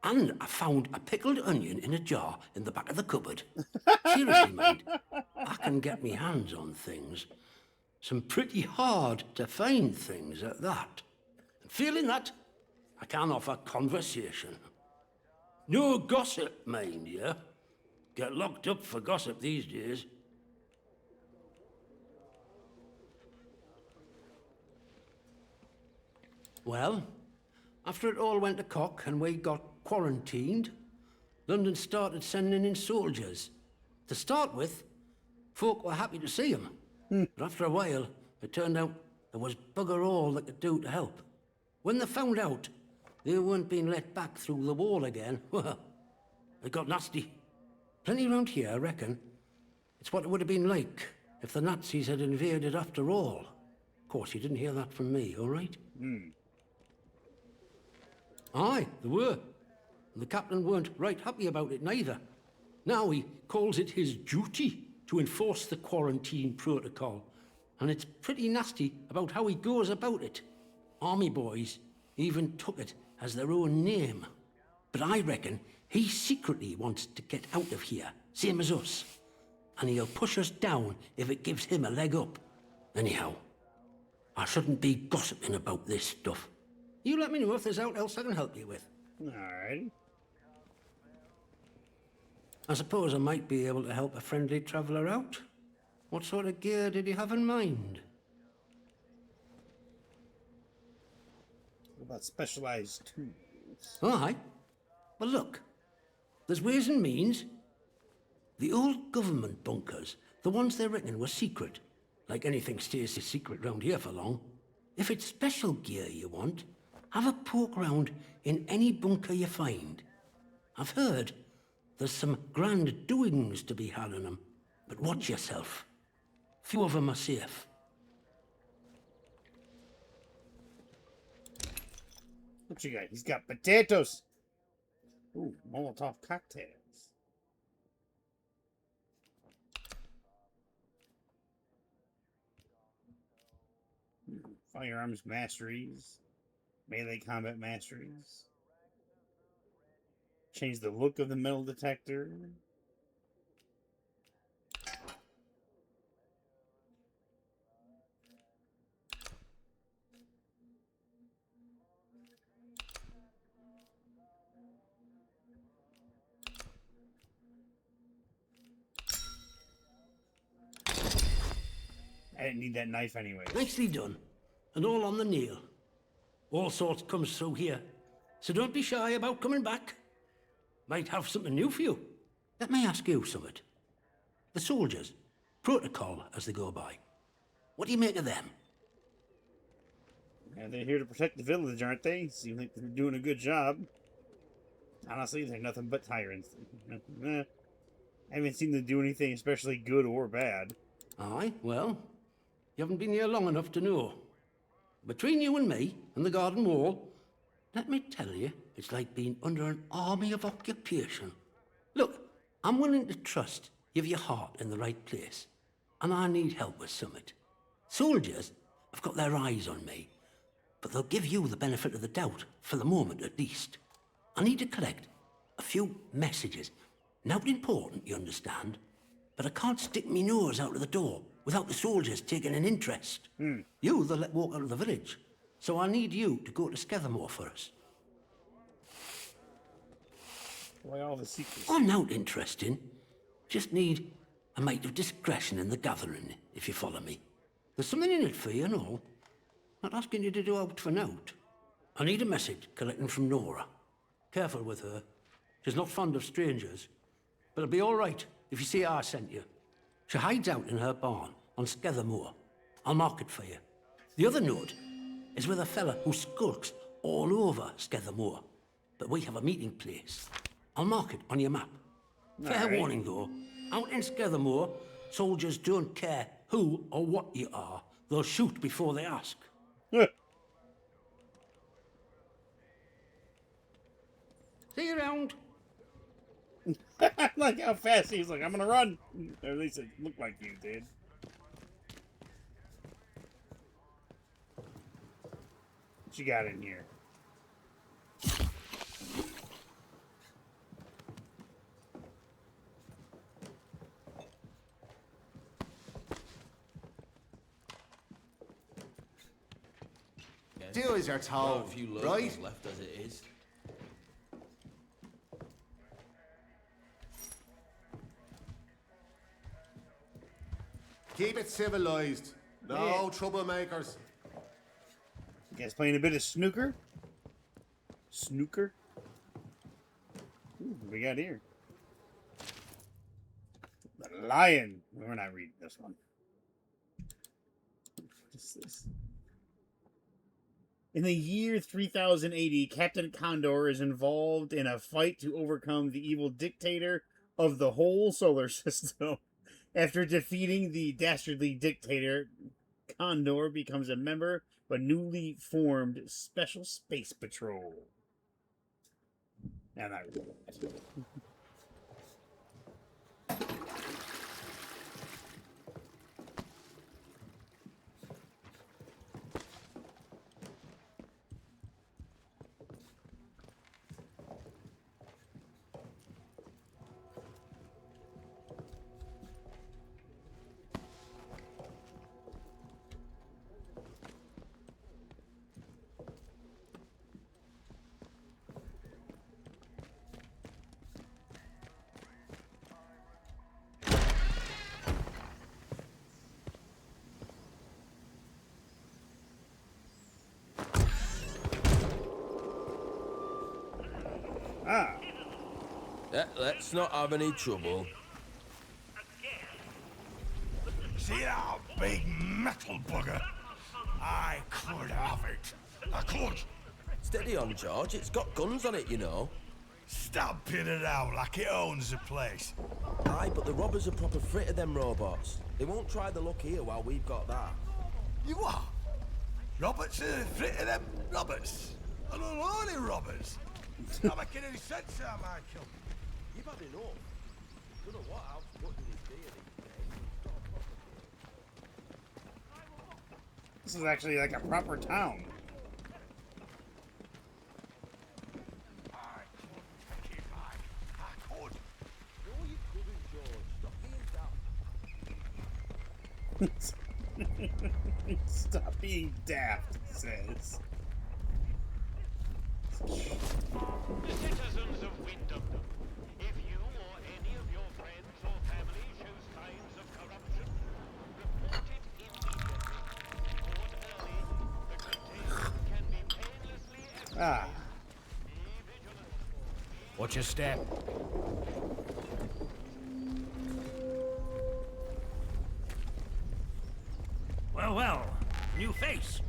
And I found a pickled onion in a jar in the back of the cupboard. Seriously, mate, I can get me hands on things. Some pretty hard to find things at that. And feeling that, I can offer conversation. No gossip, mind you. Get locked up for gossip these days. Well, after it all went to cock and we got quarantined, London started sending in soldiers. To start with, folk were happy to see them. But after a while, it turned out there was bugger all they could do to help. When they found out they weren't being let back through the wall again, well, it got nasty. Plenty around here, I reckon. It's what it would have been like if the Nazis had invaded after all. Of course, you didn't hear that from me, all right? Aye, there were. And the captain weren't right happy about it neither. Now he calls it his duty to enforce the quarantine protocol. And it's pretty nasty about how he goes about it. Army boys even took it as their own name. But I reckon he secretly wants to get out of here, same as us. And he'll push us down if it gives him a leg up. Anyhow, I shouldn't be gossiping about this stuff. You let me know if there's aught else I can help you with. Alright. I suppose I might be able to help a friendly traveller out. What sort of gear did you have in mind? What about specialized tools? Aye. Well, look. There's ways and means. The old government bunkers, the ones they reckon were secret. Like anything stays a secret round here for long. If it's special gear you want, have a poke round in any bunker you find. I've heard there's some grand doings to be had in them, but watch yourself. Few of them are safe. What you got? He's got potatoes. Ooh, Molotov cocktails. Firearms masteries. Melee combat masteries. Change the look of the metal detector. didn't need that knife anyway. Nicely done. And all on the nail. All sorts comes through here. So don't be shy about coming back. Might have something new for you. Let me ask you something. The soldiers, protocol as they go by. What do you make of them? Yeah, they're here to protect the village, aren't they? Seem like they're doing a good job. Honestly, they're nothing but tyrants. I haven't seen them do anything especially good or bad. Aye, well, you haven't been here long enough to know. Between you and me and the garden wall, let me tell you, it's like being under an army of occupation. Look, I'm willing to trust you've your heart in the right place, and I need help with something. Soldiers have got their eyes on me, but they'll give you the benefit of the doubt, for the moment at least. I need to collect a few messages. Not important, you understand, but I can't stick me nose out of the door without the soldiers taking an interest. You, they'll let walk out of the village, so I need you to go to Skethermore for us. Why all the secrecy? I'm not interesting. Just need a mite of discretion in the gathering, if you follow me. There's something in it for you and all. Not asking you to do out for nout. I need a message collecting from Nora. Careful with her. She's not fond of strangers. But it'll be all right if you see I sent you. She hides out in her barn on Skethermore. I'll mark it for you. The other note is with a fella who skulks all over Skethermore. But we have a meeting place. I'll mark it on your map. Fair warning, though. Out in Skethermore, soldiers don't care who or what you are. They'll shoot before they ask. See you around. Like how fast he's like, I'm gonna run. Or at least it looked like you did. What you got in here? Do as you're told, a few right? locals left as it is. Keep it civilized. No troublemakers. You guys playing a bit of snooker? Snooker? Ooh, what we got here? The Lion. We're not reading this one. What is this? In the year 3080, Captain Condor is involved in a fight to overcome the evil dictator of the whole solar system. After defeating the dastardly dictator, Condor becomes a member of a newly formed Special Space Patrol. And I read that. Let's not have any trouble. See that big metal bugger? I could have it. I could. Steady on, George. It's got guns on it, you know. Stop pinning it out like it owns the place. Aye, but the robbers are proper frit of them robots. They won't try the luck here while we've got that. You what? Roberts are frit of them robbers. Unholy robbers. Not making any sense there, Michael. You've had enough. Don't know what else putting his beard in. This is actually like a proper town. Stop being daft, it says. The citizens of Wyndham, if you or any of your friends or family shows signs of corruption, report it immediately. Ah. Watch your step. Well, well. New face.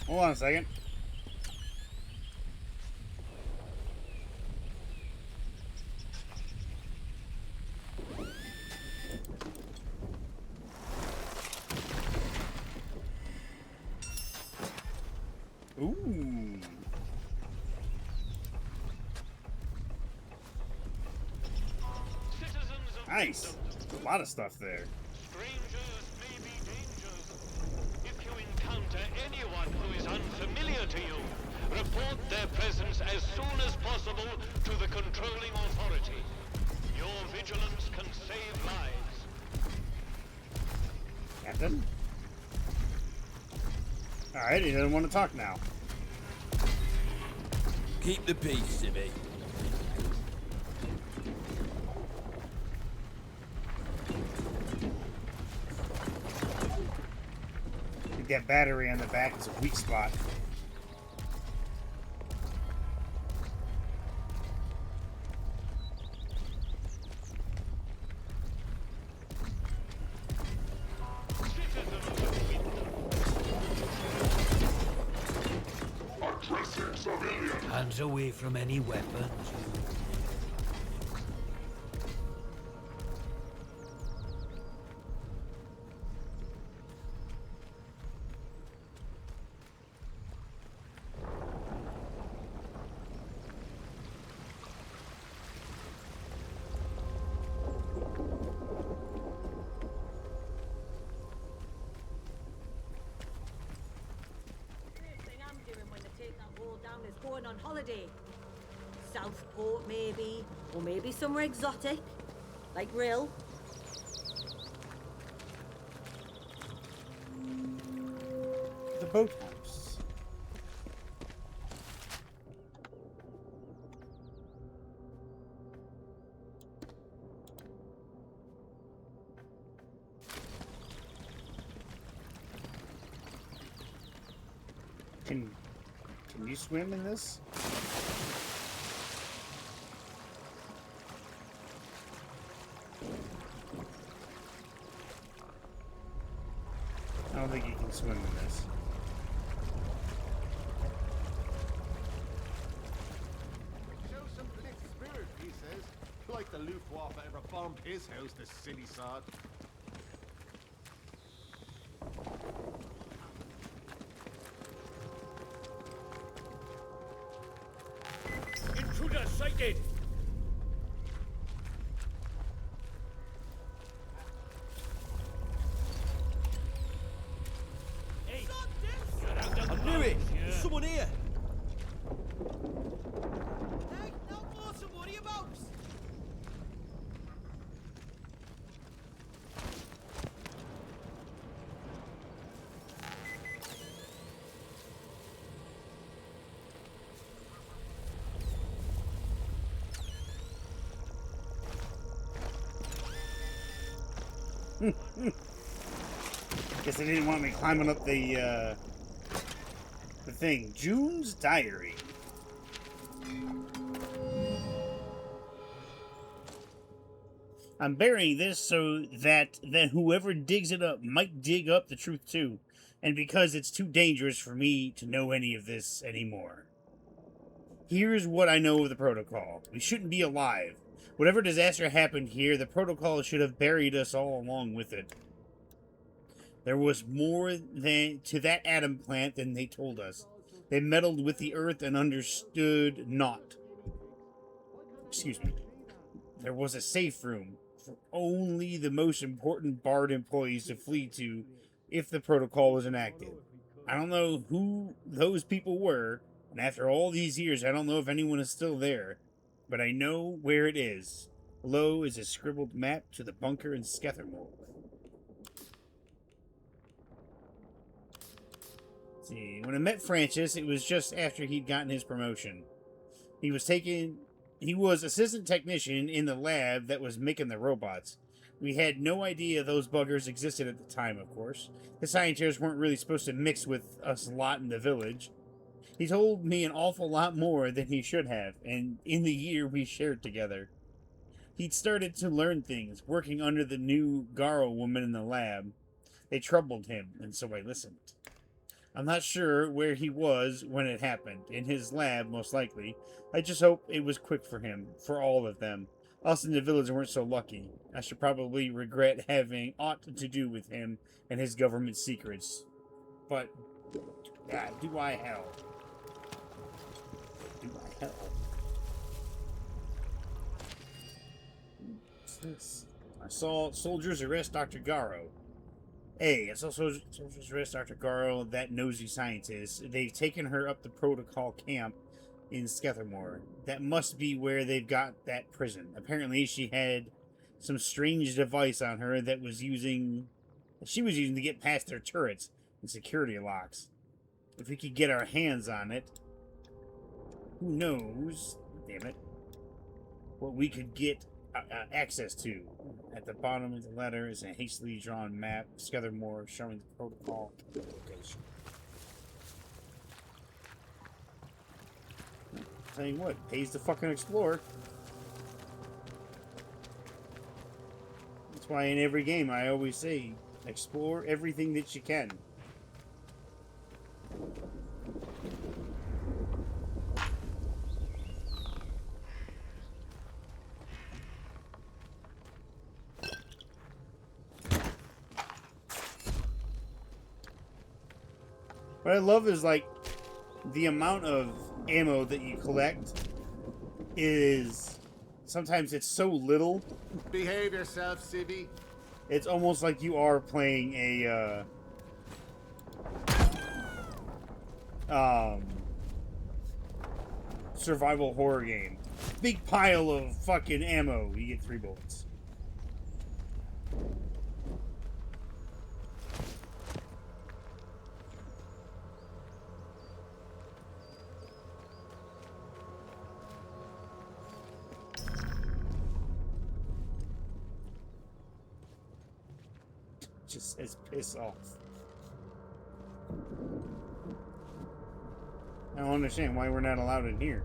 Hold on a second. Ooh. Nice. A lot of stuff there. Strangers may be dangers. If you encounter anyone who is unfamiliar to you, report their presence as soon as possible to the controlling authority. Your vigilance can save lives. Captain? Alright, he doesn't want to talk now. Keep the peace, Sibby. I think that battery on the back is a weak spot. Hands away from any weapons. Is going on holiday. Southport, maybe. Or maybe somewhere exotic. Like Rill. The boathouse. Can you swim in this? I don't think you can swim in this. Show some blick spirit, he says. Like the Luftwaffe ever bombed his house, the silly sod. Intruder sighted! Hey! Get out of the I knew it! house, There's yeah. someone here! Hey, no more to worry about! Guess they didn't want me climbing up the thing. June's diary. I'm burying this so that whoever digs it up might dig up the truth too, and because it's too dangerous for me to know any of this anymore. Here's what I know of the protocol. We shouldn't be alive. Whatever disaster happened here, the protocol should have buried us all along with it. There was more to that atom plant than they told us. They meddled with the earth and understood not. Excuse me. There was a safe room for only the most important Bard employees to flee to if the protocol was enacted. I don't know who those people were, and after all these years, I don't know if anyone is still there, but I know where it is. Below is a scribbled map to the bunker in Skethermore. See, when I met Francis, it was just after he'd gotten his promotion. He was assistant technician in the lab that was making the robots. We had no idea those buggers existed at the time, of course. The scientists weren't really supposed to mix with us lot in the village. He told me an awful lot more than he should have, and in the year we shared together. He'd started to learn things, working under the new Garo woman in the lab. They troubled him, and so I listened. I'm not sure where he was when it happened. In his lab, most likely. I just hope it was quick for him, for all of them. Us in the village weren't so lucky. I should probably regret having aught to do with him and his government secrets. But, do I hell. Do I hell. What's this? I saw soldiers arrest Dr. Garo. Hey, I saw soldiers arrest Dr. Garo, that nosy scientist. They've taken her up the protocol camp in Skethermore. That must be where they've got that prison. Apparently, she had some strange device on her that she was using to get past their turrets and security locks. If we could get our hands on it, who knows, damn it, what we could get access to. At the bottom of the letter is a hastily drawn map, Skethermore, showing the protocol location. Tell you what, pays to fucking explore. That's why in every game I always say, explore everything that you can. What I love is, like, the amount of ammo that you collect is... Sometimes it's so little. Behave yourself, Sibby. It's almost like you are playing a, survival horror game. Big pile of fucking ammo. You get 3 bullets. Just says piss off. I don't understand why we're not allowed in here.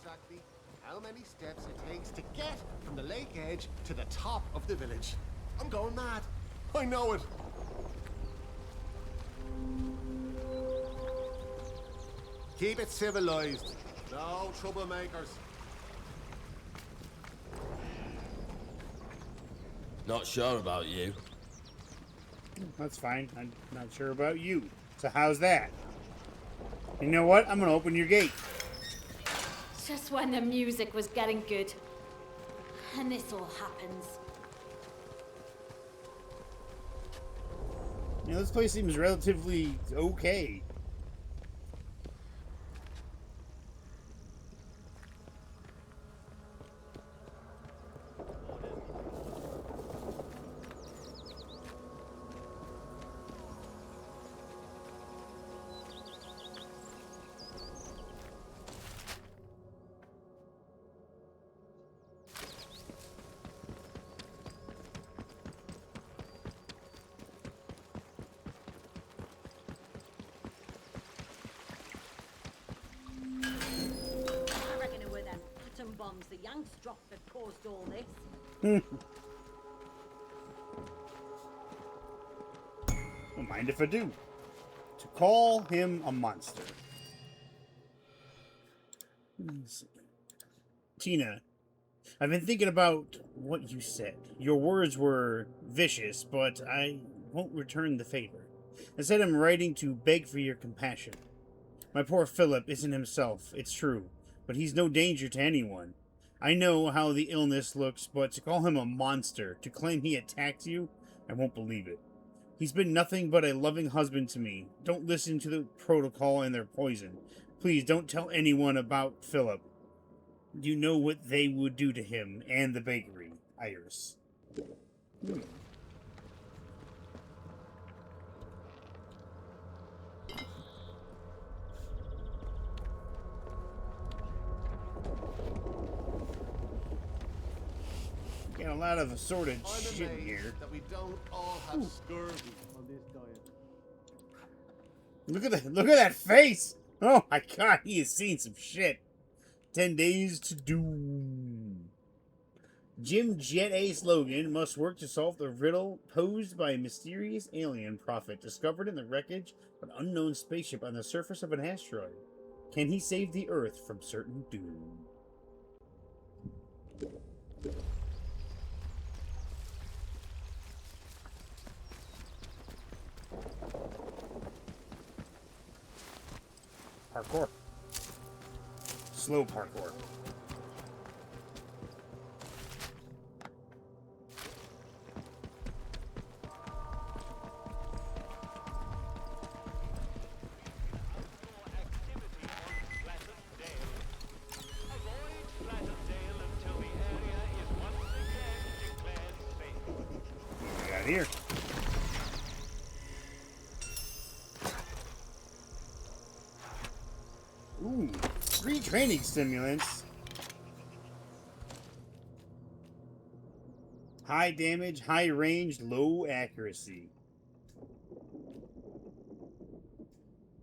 Exactly how many steps it takes to get from the lake edge to the top of the village. I'm going mad. I know it. Keep it civilized. No troublemakers. Not sure about you. That's fine. I'm not sure about you. So how's that? You know what? I'm gonna open your gate. Just when the music was getting good. And this all happens. You know, this place seems relatively okay. Bombs the Yanks dropped that caused all this. Don't mind if I do. To call him a monster. Tina, I've been thinking about what you said. Your words were vicious, but I won't return the favor. Instead, I'm writing to beg for your compassion. My poor Philip isn't himself, it's true, but he's no danger to anyone. I know how the illness looks, but to call him a monster, to claim he attacked you, I won't believe it. He's been nothing but a loving husband to me. Don't listen to the protocol and their poison. Please don't tell anyone about Philip. You know what they would do to him and the bakery, Iris. Got a lot of assorted I'm shit in amazed here. that we don't all have scurvy on this diet. Look at that face! Oh my god, he has seen some shit. 10 days to doom. Jim Jet Ace Logan must work to solve the riddle posed by a mysterious alien prophet discovered in the wreckage of an unknown spaceship on the surface of an asteroid. Can he save the Earth from certain doom? Parkour. Slow parkour. What we got here? Ooh, 3 training stimulants. High damage, high range, low accuracy.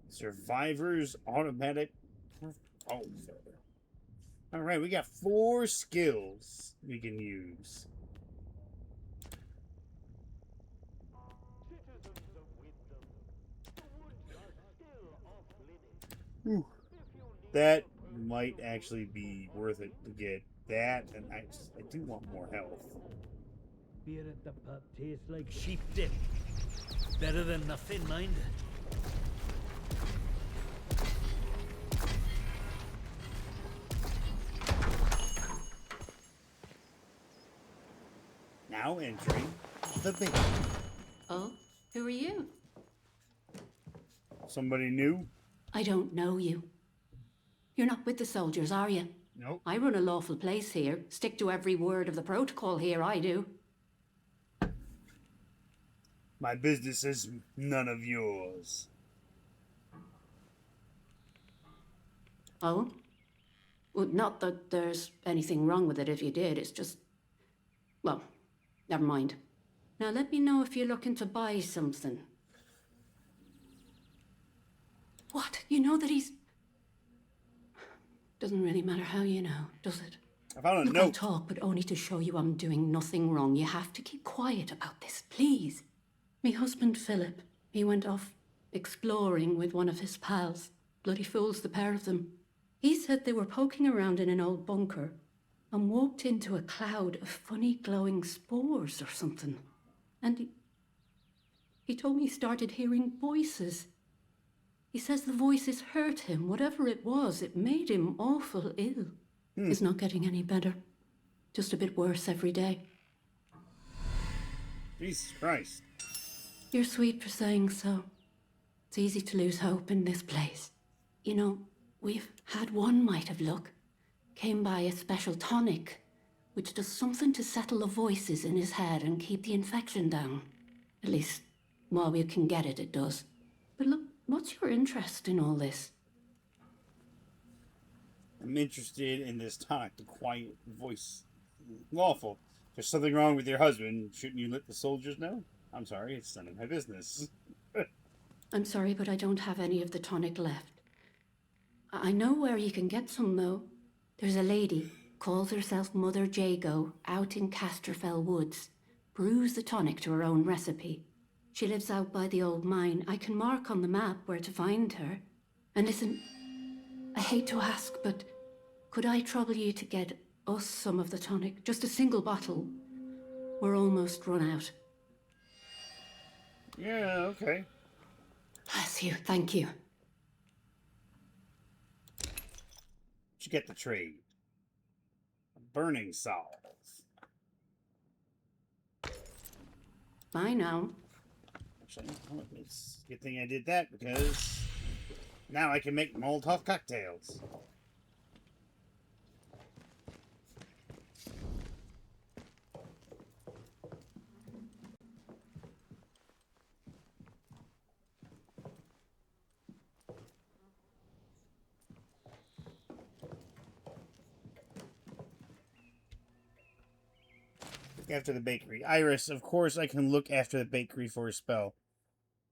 Survivor's automatic revolver. Alright, we got 4 skills we can use. Ooh. That might actually be worth it to get that, and I do want more health. Beer at the pub tastes like sheep dip. Better than nothing, mind. Now entering the bank. Oh, who are you? Somebody new? I don't know you. You're not with the soldiers, are you? Nope. I run a lawful place here. Stick to every word of the protocol here, I do. My business is none of yours. Oh? Well, not that there's anything wrong with it if you did, it's just... Well, never mind. Now let me know if you're looking to buy something. What? You know that he's... Doesn't really matter how you know, does it? I found a Look, I'll note. talk, but only to show you I'm doing nothing wrong. You have to keep quiet about this, please. Me husband, Philip, he went off exploring with one of his pals. Bloody fools, the pair of them. He said they were poking around in an old bunker and walked into a cloud of funny glowing spores or something. And he told me he started hearing voices. He says the voices hurt him. Whatever it was, it made him awful ill. He's not getting any better. Just a bit worse every day. Jesus Christ. You're sweet for saying so. It's easy to lose hope in this place. You know, we've had one mite of luck. Came by a special tonic, which does something to settle the voices in his head and keep the infection down. At least, while we can get it, it does. But look, what's your interest in all this? I'm interested in this tonic to quiet voice. Lawful. There's something wrong with your husband. Shouldn't you let the soldiers know? I'm sorry, it's none of my business. I'm sorry, but I don't have any of the tonic left. I know where you can get some, though. There's a lady, calls herself Mother Jago, out in Casterfell Woods. Brews the tonic to her own recipe. She lives out by the old mine. I can mark on the map where to find her. And listen, I hate to ask, but could I trouble you to get us some of the tonic? Just a single bottle. We're almost run out. Yeah, okay. Bless you, thank you. Did you get the trade? Burning salve. Bye now. Actually, it's a good thing I did that because now I can make Molotov cocktails. Look after the bakery. Iris, of course I can look after the bakery for a spell.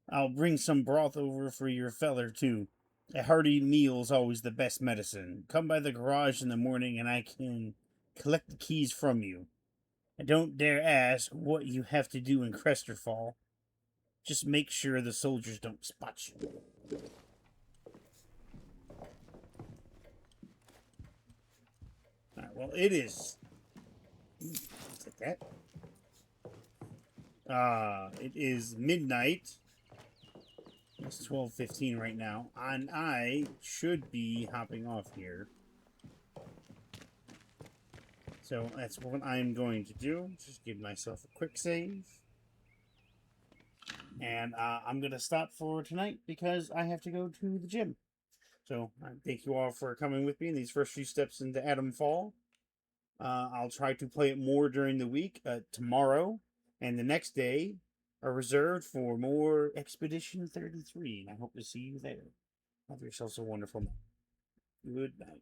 I'll bring some broth over for your feller, too. A hearty meal's always the best medicine. Come by the garage in the morning and I can collect the keys from you. I don't dare ask what you have to do in Cresterfall. Just make sure the soldiers don't spot you. Alright, well, it is... Take that. It is midnight. It's 12:15 right now, and I should be hopping off here. So that's what I'm going to do. Just give myself a quick save. And I'm going to stop for tonight because I have to go to the gym. So thank you all for coming with me in these first few steps into Atomfall. I'll try to play it more during the week. Tomorrow and the next day are reserved for more Expedition 33. And I hope to see you there. Have yourselves a wonderful night. Good night.